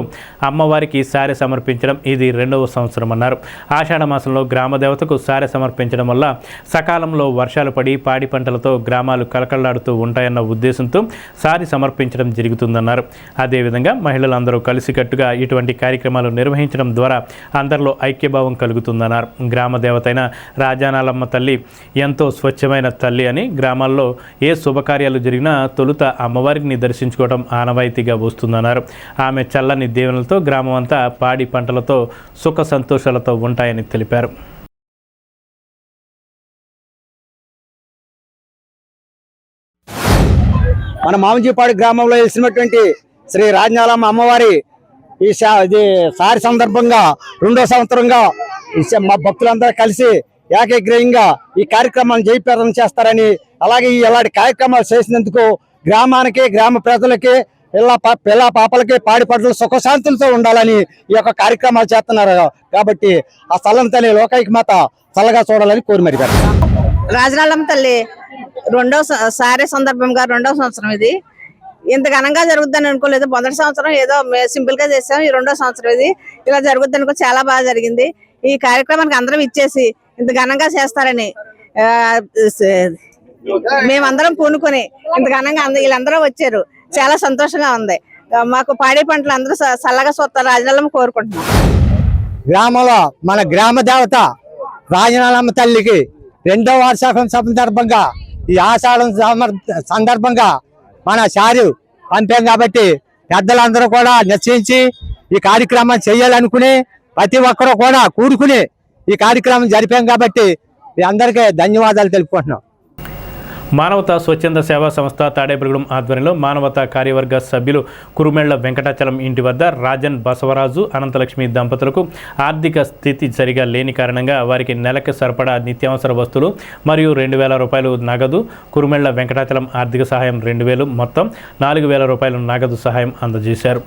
అమ్మవారికి సారె సమర్పించడం ఇది 2వ సంవత్సరం అన్నారు. ఆషాఢ మాసంలో గ్రామ దేవతకు సారె సమర్పించడం వల్ల సకాలంలో వర్షాలు పడి పాడి పంటలతో గ్రామాలు కలకళ్లాడుతూ ఉంటాయన్న ఉద్దేశంతో సారి సమర్పించడం జరుగుతుందన్నారు. అదేవిధంగా మహిళలందరూ కలిసికట్టుగా ఇటువంటి కార్యక్రమాలు నిర్వహించడం ద్వారా అందరిలో ఐక్యభావం కలుగుతుందన్నారు. గ్రామ దేవతైన రాజానాలమ్మ తల్లి ఎంతో స్వచ్ఛమైన తల్లి అని, గ్రామాల్లో ఏ శుభకార్యాలు జరిగినా తొలుత అమ్మవారిని దర్శించుకోవడం ఆనవాయితీగా వస్తుందన్నారు. ఆమె చల్లని దీవెనలతో గ్రామం అంతా పాడి పంటలతో సుఖ సంతోషాలతో ఉంటాయని తెలిపారు. మన మామంజీపాడు గ్రామంలో వెలిసినటువంటి శ్రీ రాజనాలమ్మ అమ్మవారి ఇది సారి సందర్భంగా 2వ సంవత్సరంగా మా భక్తులందరూ కలిసి ఏకగ్రీయంగా ఈ కార్యక్రమాన్ని జయప్రదం చేస్తారని, అలాగే ఇలాంటి కార్యక్రమాలు చేసినందుకు గ్రామానికి, గ్రామ ప్రజలకి, పిల్ల పాపలకి పాడి పంటలు సుఖశాంతులతో ఉండాలని ఈ యొక్క కార్యక్రమాలు చేస్తున్నారు. కాబట్టి ఆ స్థలం తల్లి లోకాయికి మాత చల్లగా చూడాలని కోరి మరి రాజనాలమ్మ తల్లి 2వ సారే సందర్భంగా 2వ సంవత్సరం ఇది. ఇంత ఘనంగా జరుగుద్దని అనుకోలేదు. మొదటి సంవత్సరం ఏదో సింపుల్ గా చేసాం. ఈ 2వ సంవత్సరం ఇది ఇలా జరుగుద్ది అనుకో, చాలా బాగా జరిగింది. ఈ కార్యక్రమానికి అందరం ఇచ్చేసి ఇంత ఘనంగా చేస్తారని మేమందరం పూనుకొని ఇంత ఘనంగా వీళ్ళందరూ వచ్చారు. చాలా సంతోషంగా ఉంది. మాకు పాడి పంటలు అందరూ చల్లగా చూస్తారు రాజనాలమ్మ కోరుకుంటున్నాం. గ్రామంలో మన గ్రామ దేవత రాజనాలమ్మ తల్లికి 2వ వార్షికం సందర్భంగా ఈ ఆషాఢం సందర్భంగా మన సారు పంపాం కాబట్టి పెద్దలందరూ కూడా నిశ్చయించి ఈ కార్యక్రమం చేయాలనుకుని ప్రతి ఒక్కరూ కూడా కూడుకుని ఈ కార్యక్రమం జరిపాం కాబట్టి మీ అందరికీ ధన్యవాదాలు తెలుపుకుంటున్నాం. మానవతా స్వచ్ఛంద సేవా సంస్థ తాడేపల్లిగూడెం ఆధ్వర్యంలో మానవతా కార్యవర్గ సభ్యులు కురుమెళ్ల వెంకటాచలం ఇంటి వద్ద రాజన్ బసవరాజు, అనంతలక్ష్మి దంపతులకు ఆర్థిక స్థితి సరిగా లేని కారణంగా వారికి నెలకు సరిపడా నిత్యావసర వస్తువులు మరియు 2,000 రూపాయలు నగదు, కురుమెళ్ల వెంకటాచలం ఆర్థిక సహాయం 2,000, మొత్తం 4,000 రూపాయలు నగదు సహాయం అందజేశారు.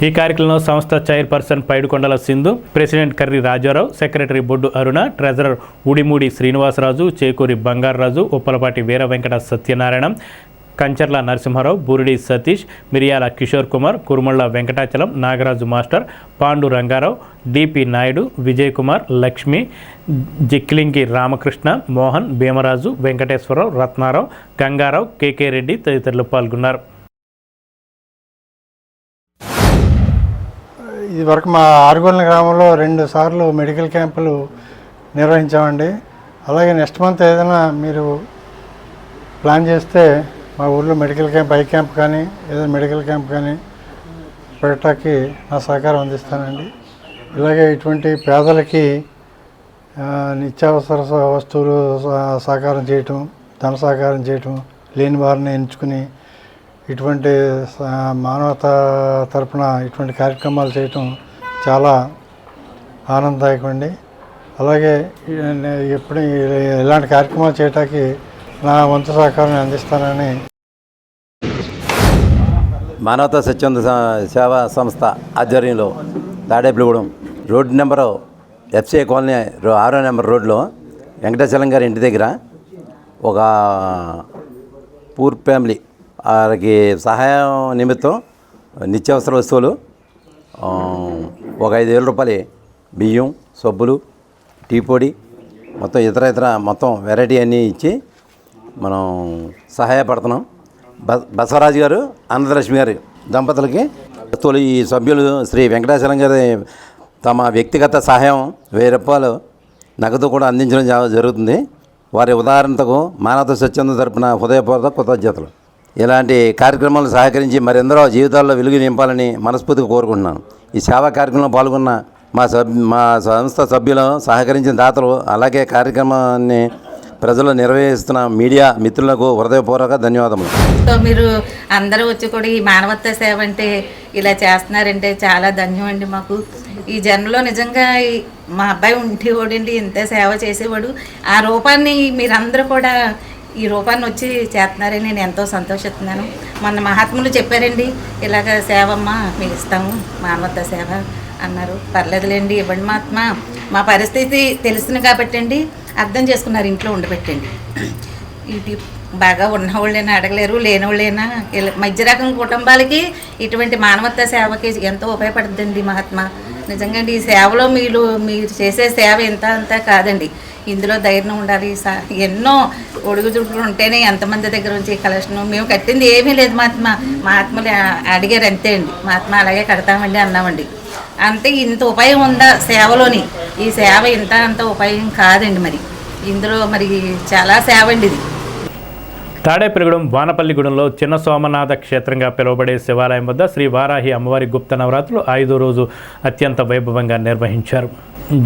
ఈ కార్యక్రమంలో సంస్థ chairperson Paidukondala Sindhu, president Karri Rajarao, secretary Boddu Aruna, treasurer Udimudi Srinivasaraju, Chekuri Bangararaju, Uppalapati Veera Venkata Satyanarayana, Kancharla Narasimharao, Buridi Satish, Miriyala Kishore Kumar, Kurumalla Venkatachalam, Nagaraju master, Pandu Rangarao, DP Naidu, Vijay Kumar, Lakshmi, Jiklingi Ramakrishna, Mohan, Bhimaraju, Venkateswararao, Ratnarao, Gangarao, KK Reddy తదితరులు పాల్గొన్నారు. ఇది వరకు మా ఆరుగొల్ల గ్రామంలో 2 సార్లు మెడికల్ క్యాంపులు నిర్వహించామండి. అలాగే నెక్స్ట్ మంత్ ఏదైనా మీరు ప్లాన్ చేస్తే మా ఊళ్ళో మెడికల్ క్యాంప్, ఐ క్యాంప్ కానీ ఏదైనా మెడికల్ క్యాంప్ కానీ పెట్టడానికి నా సహకారం అందిస్తానండి. ఇలాగే ఇటువంటి పేదలకి నిత్యావసర వస్తువులు సహకారం చేయటం, ధన సహకారం చేయటం, లేని వారిని ఎంచుకుని ఇటువంటి మానవతా తరపున ఇటువంటి కార్యక్రమాలు చేయటం చాలా ఆనందదాయకమండి. అలాగే ఎప్పుడు ఇలాంటి కార్యక్రమాలు చేయడానికి నా వంతు సహకారం అందిస్తానని. మానవతా స్వచ్ఛంద సేవా సంస్థ ఆధ్వర్యంలో Tadepalligudem road number FCI colony 6వ నెంబర్ రోడ్లో వెంకటాచలం గారి ఇంటి దగ్గర ఒక పూర్ ఫ్యామిలీ వారికి సహాయం నిమిత్తం నిత్యావసర వస్తువులు ఒక 5,000 రూపాయలు బియ్యం, సబ్బులు, టీ పొడి, మొత్తం ఇతర మొత్తం వెరైటీ అన్నీ ఇచ్చి మనం సహాయపడుతున్నాం. బసవరాజు గారు, అనంతలక్ష్మి గారి దంపతులకి వస్తువులు ఈ సభ్యులు శ్రీ వెంకటాచలం గారి తమ వ్యక్తిగత సహాయం 1000 రూపాయలు నగదు కూడా అందించడం జరుగుతుంది. వారి ఉదాహరణకు మానవతా స్వచ్ఛంద తరపున హృదయపూర్వక కృతజ్ఞతలు. ఇలాంటి కార్యక్రమాలు సహకరించి మరెందరో జీవితాల్లో వెలుగు నింపాలని మనస్ఫూర్తిగా కోరుకుంటున్నాను. ఈ సేవా కార్యక్రమంలో పాల్గొన్న మా సంస్థ సభ్యులు, సహకరించిన దాతలు, అలాగే కార్యక్రమాన్ని ప్రజలు నిర్వహిస్తున్న మీడియా మిత్రులకు హృదయపూర్వక ధన్యవాదములు. మీరు అందరూ వచ్చి కూడా ఈ మానవతా సేవ అంటే ఇలా చేస్తున్నారంటే చాలా ధన్యం అండి. మాకు ఈ జన్మలో నిజంగా మా అబ్బాయి ఓడిండి ఇంత సేవ చేసేవాడు. ఆ రూపాన్ని మీరందరూ కూడా ఈ రూపాన్ని వచ్చి చేస్తున్నారని నేను ఎంతో సంతోషిస్తున్నాను. మొన్న మహాత్ములు చెప్పారండి, ఇలాగ సేవమ్మ మీకు ఇస్తాము, మానవతా సేవ అన్నారు. పర్లేదులేండి, ఇవ్వండి మహాత్మ, మా పరిస్థితి తెలుస్తుంది కాబట్టి అండి అర్థం చేసుకున్నారు, ఇంట్లో ఉండబెట్టండి. ఇది బాగా ఉన్నవాళ్ళైనా అడగలేరు, లేనివాళ్ళైనా మధ్య రకం కుటుంబాలకి ఇటువంటి మానవతా సేవకి ఎంతో ఉపయోగపడుతుందండి మహాత్మ. నిజంగా ఈ సేవలో మీరు చేసే సేవ ఇంత అంతా కాదండి, ఇందులో ధైర్యం ఉండాలి. ఎన్నో ఒడుగుజుడులు ఉంటేనే ఎంతమంది దగ్గర నుంచి కలెక్షన్. మేము కట్టింది ఏమీ లేదు మహాత్మలు అడిగారు అంతే అండి. మహాత్మ అలాగే కడతామండి అన్నామండి. అంతే ఇంత ఉపయోగం ఉందా సేవలోని? ఈ సేవ అంత ఉపయోగం కాదండి. మరి ఇందులో మరి చాలా సేవ అండి ఇది. తాడేపల్లిగూడెం వానపల్లిగూడెంలో చిన్న సోమనాథ క్షేత్రంగా పిలువబడే శివాలయం వద్ద శ్రీ వారాహి అమ్మవారి గుప్త నవరాత్రులు 5వ రోజు అత్యంత వైభవంగా నిర్వహించారు.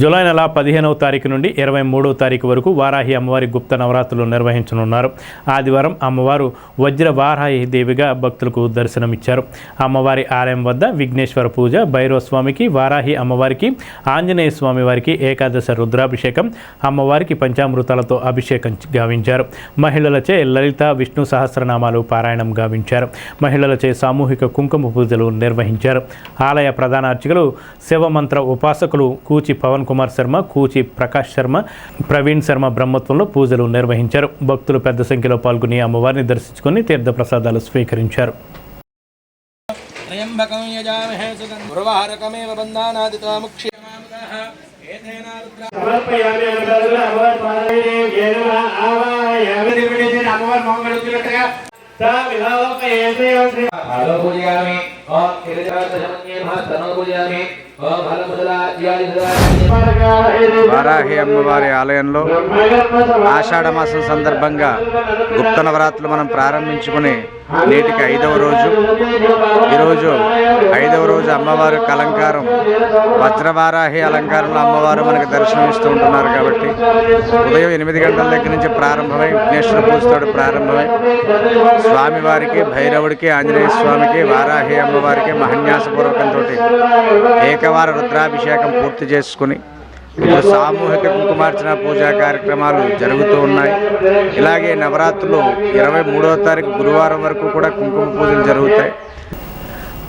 జూలై నెల 15వ తారీఖు నుండి 23వ తారీఖు వరకు వారాహి అమ్మవారి గుప్త నవరాత్రులు నిర్వహించనున్నారు. ఆదివారం అమ్మవారు వజ్ర వారాహి దేవిగా భక్తులకు దర్శనమిచ్చారు. అమ్మవారి ఆలయం వద్ద విఘ్నేశ్వర పూజ, భైరవ స్వామికి, వారాహి అమ్మవారికి, ఆంజనేయ స్వామి వారికి ఏకాదశ రుద్రాభిషేకం, అమ్మవారికి పంచామృతాలతో అభిషేకం గావించారు. మహిళలచే లలిత విష్ణు సహస్రనామాలు పారాయణం గావించారు. మహిళలచే సామూహిక కుంకుమ పూజలు నిర్వహించారు. ఆలయ ప్రధాన అర్చకులు శివమంత్ర ఉపాసకులు కూచి పవన్ కుమార్ శర్మ, కూచి ప్రకాష్ శర్మ, ప్రవీణ్ శర్మ బ్రహ్మత్వంలో పూజలు నిర్వహించారు. భక్తులు పెద్ద సంఖ్యలో పాల్గొని అమ్మవారిని దర్శించుకుని తీర్థ ప్రసాదాలు స్వీకరించారు. వారాహి అమ్మవారి ఆలయంలో ఆషాఢ మాసం సందర్భంగా గుప్త నవరాత్రులు మనం ప్రారంభించుకుని నేటికి 5వ రోజు. ఈరోజు 5వ రోజు అమ్మవారి అలంకారం వజ్రవారాహి అలంకారంలో అమ్మవారు మనకు దర్శనమిస్తూ ఉంటున్నారు. కాబట్టి ఉదయం 8 గంటల దగ్గర నుంచి ప్రారంభమై విఘ్నేశ్వర పూజతో ప్రారంభమై స్వామివారికి, భైరవుడికి, ఆంజనేయ స్వామికి, వారాహి అమ్మవారికి మహన్యాసపూర్వకంతో ఏకవార రుద్రాభిషేకం పూర్తి చేసుకుని ఇప్పుడు సామూహిక కుంకుమార్చన పూజా కార్యక్రమాలు జరుగుతూ ఉన్నాయి. ఇలాగే నవరాత్రులు 23వ తారీఖు గురువారం వరకు కూడా కుంకుమ పూజలు జరుగుతాయి.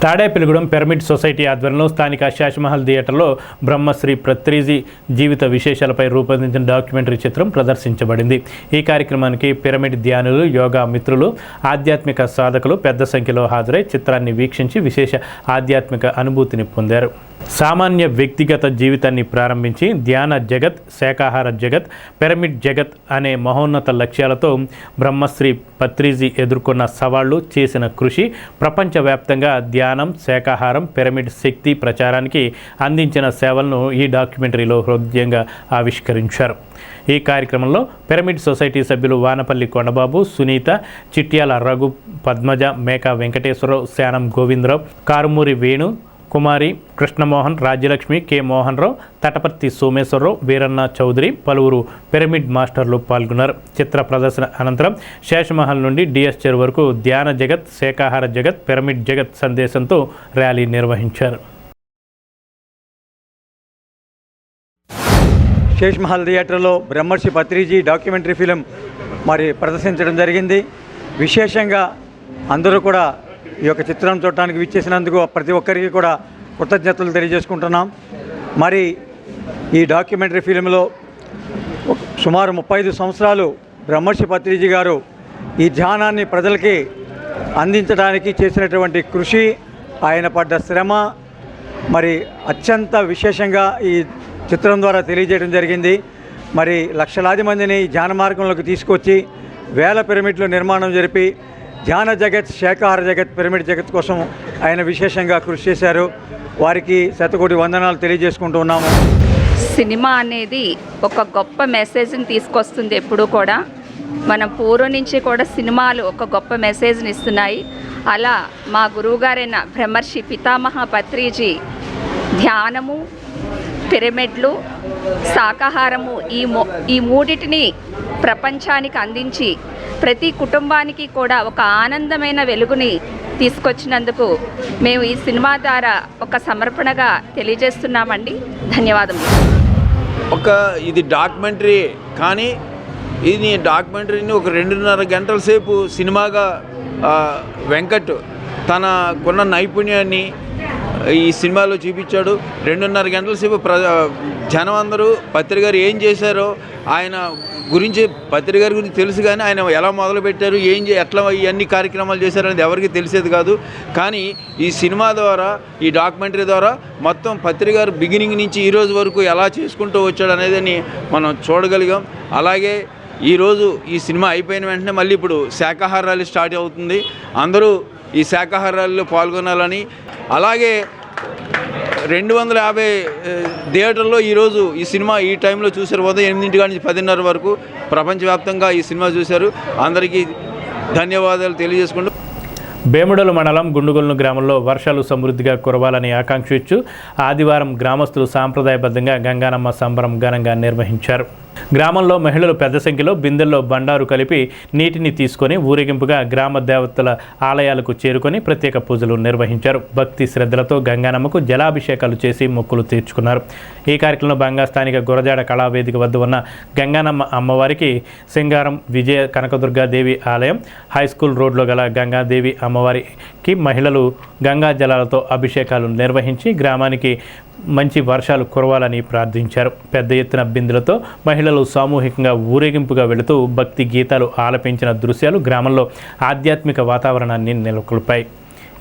తాడేపల్లిగూడెం పిరమిడ్ సొసైటీ ఆధ్వర్యంలో స్థానిక శాషమహల్ థియేటర్లో బ్రహ్మశ్రీ పత్రిజీ జీవిత విశేషాలపై రూపొందించిన డాక్యుమెంటరీ చిత్రం ప్రదర్శించబడింది. ఈ కార్యక్రమానికి పిరమిడ్ ధ్యానులు, యోగా మిత్రులు, ఆధ్యాత్మిక సాధకులు పెద్ద సంఖ్యలో హాజరై చిత్రాన్ని వీక్షించి విశేష ఆధ్యాత్మిక అనుభూతిని పొందారు. సామాన్య వ్యక్తిగత జీవితాన్ని ప్రారంభించి ధ్యాన జగత్, శాకాహార జగత్, పిరమిడ్ జగత్ అనే మహోన్నత లక్ష్యాలతో బ్రహ్మశ్రీ పత్రిజీ ఎదుర్కొన్న సవాళ్లు, చేసిన కృషి, ప్రపంచవ్యాప్తంగా ధ్యానం, శాకాహారం, పిరమిడ్ శక్తి ప్రచారానికి అందించిన సేవలను ఈ డాక్యుమెంటరీలో హృదయంగా ఆవిష్కరించారు. ఈ కార్యక్రమంలో పిరమిడ్ సొసైటీ సభ్యులు వానపల్లి కొండబాబు, సునీత, చిట్యాల రఘు, పద్మజ, మేకా వెంకటేశ్వరరావు, శానం గోవిందరావు, కారుమూరి వేణు, కుమారి, కృష్ణమోహన్, రాజ్యలక్ష్మి, కె మోహన్ రావు, తటపర్తి సోమేశ్వరరావు, వీరన్న చౌదరి, పలువురు పిరమిడ్ మాస్టర్లు పాల్గొన్నారు. చిత్ర ప్రదర్శన అనంతరం శేషమహల్ నుండి డిఎస్ చెరువు వరకు ధ్యాన జగత్, శాకాహార జగత్, పిరమిడ్ జగత్ సందేశంతో ర్యాలీ నిర్వహించారు. శేషమహల్ థియేటర్లో బ్రహ్మర్షి పత్రిజీ డాక్యుమెంటరీ ఫిలిం ప్రదర్శించడం జరిగింది. విశేషంగా అందరూ కూడా ఈ యొక్క చిత్రం చూడటానికి విచ్చేసినందుకు ప్రతి ఒక్కరికి కూడా కృతజ్ఞతలు తెలియజేసుకుంటున్నాం. ఈ డాక్యుమెంటరీ ఫిలింలో సుమారు 35 సంవత్సరాలు బ్రహ్మర్షి పత్రిజీ గారు ఈ ధ్యానాన్ని ప్రజలకి అందించడానికి చేసినటువంటి కృషి, ఆయన పడ్డ శ్రమ మరి అత్యంత విశేషంగా ఈ చిత్రం ద్వారా తెలియజేయడం జరిగింది. మరి లక్షలాది మందిని ధ్యాన మార్గంలోకి తీసుకొచ్చి వేల పిరమిడ్లు నిర్మాణం జరిపి ధ్యాన జగత్, శాకాహార జగత్, పిరమిడ్ జగత్ కోసం ఆయన విశేషంగా కృషి చేశారు. వారికి శతకోటి వందనాలు తెలియజేసుకుంటూ ఉన్నాము. సినిమా అనేది ఒక గొప్ప మెసేజ్ని తీసుకొస్తుంది. ఎప్పుడూ కూడా మనం పూర్వం నుంచి కూడా సినిమాలు ఒక గొప్ప మెసేజ్ని ఇస్తున్నాయి. అలా మా గురువుగారైన బ్రహ్మర్షి పితామహ పత్రిజీ ధ్యానము, పిరమిడ్లు, శాకాహారము ఈ మూడిటిని ప్రపంచానికి అందించి ప్రతి కుటుంబానికి కూడా ఒక ఆనందమైన వెలుగుని తీసుకొచ్చినందుకు మేము ఈ సినిమా ద్వారా ఒక సమర్పణగా తెలియజేస్తున్నామండి. ధన్యవాదములు. ఇది డాక్యుమెంటరీ, కానీ ఇది డాక్యుమెంటరీని ఒక 2.5 గంటల సేపు సినిమాగా వెంకట్ తనకున్న నైపుణ్యాన్ని ఈ సినిమాలో చూపించాడు. 2.5 గంటల సేపు జనం అందరూ పత్రి గారు ఏం చేశారో ఆయన గురించి, పత్రి గారి గురించి తెలుసు కానీ ఆయన ఎలా మొదలుపెట్టారు, ఎట్లా ఇవన్నీ కార్యక్రమాలు చేశారనేది ఎవరికి తెలిసేది కాదు. కానీ ఈ సినిమా ద్వారా, ఈ డాక్యుమెంటరీ ద్వారా మొత్తం పత్రి గారు బిగినింగ్ నుంచి ఈ రోజు వరకు ఎలా చేసుకుంటూ వచ్చాడు అనేది మనం చూడగలిగాం. అలాగే ఈరోజు ఈ సినిమా అయిపోయిన వెంటనే మళ్ళీ ఇప్పుడు శాకాహార ర్యాలీ స్టార్ట్ అవుతుంది. అందరూ ఈ శాకాహార ర్యాలీలో పాల్గొనాలని, అలాగే 250 థియేటర్లో ఈరోజు ఈ సినిమా ఈ టైంలో చూశారు. ఉదయం 8 నుంచి 10:30 వరకు ప్రపంచవ్యాప్తంగా ఈ సినిమా చూశారు. అందరికీ ధన్యవాదాలు తెలియజేసుకుంటూ బేముడలు మండలం గుండుగొలను గ్రామంలో వర్షాలు సమృద్ధిగా కురవాలని ఆకాంక్షించు ఆదివారం గ్రామస్తులు సాంప్రదాయబద్ధంగా గంగానమ్మ సంబరం ఘనంగా నిర్వహించారు. గ్రామంలో మహిళలు పెద్ద సంఖ్యలో బిందెల్లో బండారు కలిపి నీటిని తీసుకొని ఊరేగింపుగా గ్రామ దేవతల ఆలయాలకు చేరుకొని ప్రత్యేక పూజలు నిర్వహించారు. భక్తి శ్రద్ధలతో గంగానమ్మకు జలాభిషేకాలు చేసి మొక్కులు తీర్చుకున్నారు. ఈ కార్యక్రమంలో భాగంగా స్థానిక గురజాడ కళావేదిక వద్ద ఉన్న గంగానమ్మ అమ్మవారికి సింగారం విజయ కనకదుర్గాదేవి ఆలయం, హైస్కూల్ రోడ్లో గల గంగాదేవి అమ్మవారికి మహిళలు గంగా జలాలతో అభిషేకాలు నిర్వహించి గ్రామానికి మంచి వర్షాలు కురవాలని ప్రార్థించారు. పెద్ద ఎత్తున బిందులతో మహిళలు సామూహికంగా ఊరేగింపుగా వెళుతూ భక్తి గీతాలు ఆలపించిన దృశ్యాలు గ్రామంలో ఆధ్యాత్మిక వాతావరణాన్ని నెలకొల్పాయి.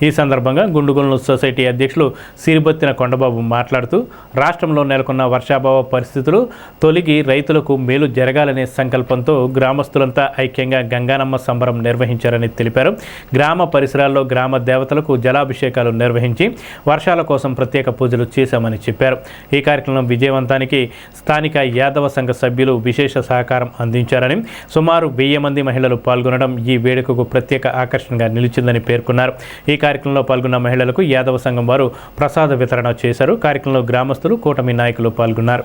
ఈ సందర్భంగా గుండుగొలను సొసైటీ అధ్యక్షులు సిరిబొత్తిన కొండబాబు మాట్లాడుతూ రాష్ట్రంలో నెలకొన్న వర్షాభావ పరిస్థితులు తొలగి రైతులకు మేలు జరగాలనే సంకల్పంతో గ్రామస్తులంతా ఐక్యంగా గంగానమ్మ సంబరం నిర్వహించారని తెలిపారు. గ్రామ పరిసరాల్లో గ్రామ దేవతలకు జలాభిషేకాలు నిర్వహించి వర్షాల కోసం ప్రత్యేక పూజలు చేశామని చెప్పారు. ఈ కార్యక్రమం విజయవంతానికి స్థానిక యాదవ సంఘ సభ్యులు విశేష సహకారం అందించారని, సుమారు 1000 మంది మహిళలు పాల్గొనడం ఈ వేడుకకు ప్రత్యేక ఆకర్షణగా నిలిచిందని పేర్కొన్నారు. ఈ కార్యక్రమంలో పాల్గొన్న మహిళలకు యాదవ సంఘం వారు ప్రసాద వితరణ చేశారు. కార్యక్రమంలో గ్రామస్తులు, కూటమి నాయకులు పాల్గొన్నారు.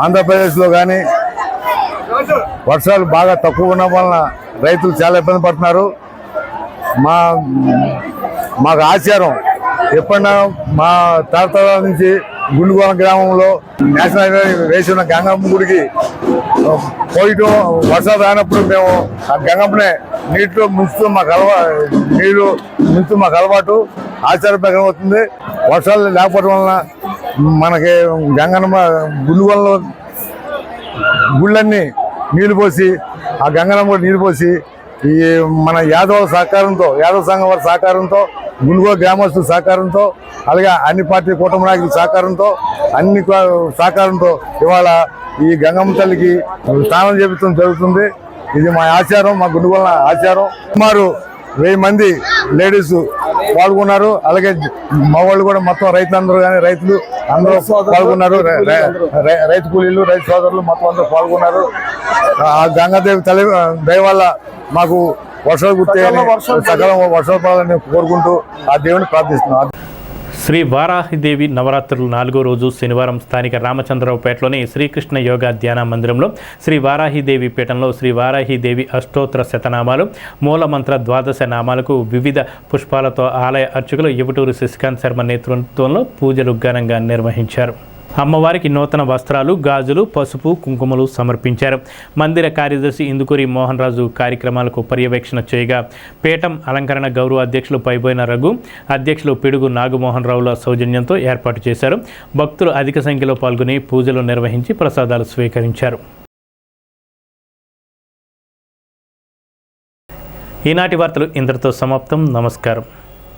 ఆంధ్రప్రదేశ్లో కానీ వర్షాలు బాగా తక్కువ ఉండడం వలన రైతులు చాలా ఇబ్బంది పడుతున్నారు. మాకు ఆచారం ఎప్పుడన్నా మా తాతల నుంచి గుండుగోళం గ్రామంలో నేషనల్ హైవే వేసి ఉన్న గంగమ్మ గుడికి పోయటం, వర్షాలు రానప్పుడు మేము ఆ గంగమ్మనే నీటిలో ముంచుతూ మాకు అలవాటు ఆచార ప్రకారం అవుతుంది. వర్షాలు లేకపోవడం వలన మనకి గంగమ్మ గుండుగోళంలో గుళ్ళన్నీ నీళ్లు పోసి, ఆ గంగమ్మ కూడా నీళ్లు పోసి ఈ మన యాదవ సంఘం వారి సహకారంతో, గుండుగోళ గ్రామస్తుల సహకారంతో, అలాగే అన్ని పార్టీ కూటమి నాయకుల సహకారంతో, అన్ని సహకారంతో ఇవాళ ఈ గంగమ్మ తల్లికి స్నానం చేపించడం జరుగుతుంది. ఇది మా ఆచారం, మా గుండుగోళ ఆచారం. సుమారు 1000 మంది లేడీస్ పాల్గొన్నారు. అలాగే మగవాళ్ళు కూడా మొత్తం రైతులందరూ కానీ రైతులు అందరూ పాల్గొన్నారు. రైతు కూలీలు, రైతు సోదరులు మొత్తం అందరూ పాల్గొన్నారు. ఆ గంగాదేవి తల్లి దయ వల్ల మాకు వర్షాలు గుర్తాయని, సకాలం వర్షాలు పడాలని కోరుకుంటూ ఆ దేవుని ప్రార్థిస్తున్నాం. శ్రీ వారాహిదేవి నవరాత్రులు 4వ రోజు శనివారం స్థానిక రామచంద్రరావుపేటలోని శ్రీకృష్ణ యోగా ధ్యాన మందిరంలో శ్రీ వారాహిదేవి పీఠంలో శ్రీ వారాహిదేవి అష్టోత్తర శతనామాలు, మూలమంత్ర 12 నామాలకు వివిధ పుష్పాలతో ఆలయ అర్చకులు యువటూరు శశికాంత్ శర్మ నేతృత్వంలో పూజలు ఘనంగా నిర్వహించారు. అమ్మవారికి నూతన వస్త్రాలు, గాజులు, పసుపు, కుంకుమలు సమర్పించారు. మందిర కార్యదర్శి ఇందుకూరి మోహన్ రాజు కార్యక్రమాలకు పర్యవేక్షణ చేయగా పీఠం అలంకరణ గౌరవ అధ్యక్షులు పైబోయిన రఘు, అధ్యక్షులు పిడుగు నాగమోహన్ రావుల సౌజన్యంతో ఏర్పాటు చేశారు. భక్తులు అధిక సంఖ్యలో పాల్గొని పూజలు నిర్వహించి ప్రసాదాలు స్వీకరించారు. ఈనాటి వార్తలు ఇంతటితో సమాప్తం. నమస్కారం.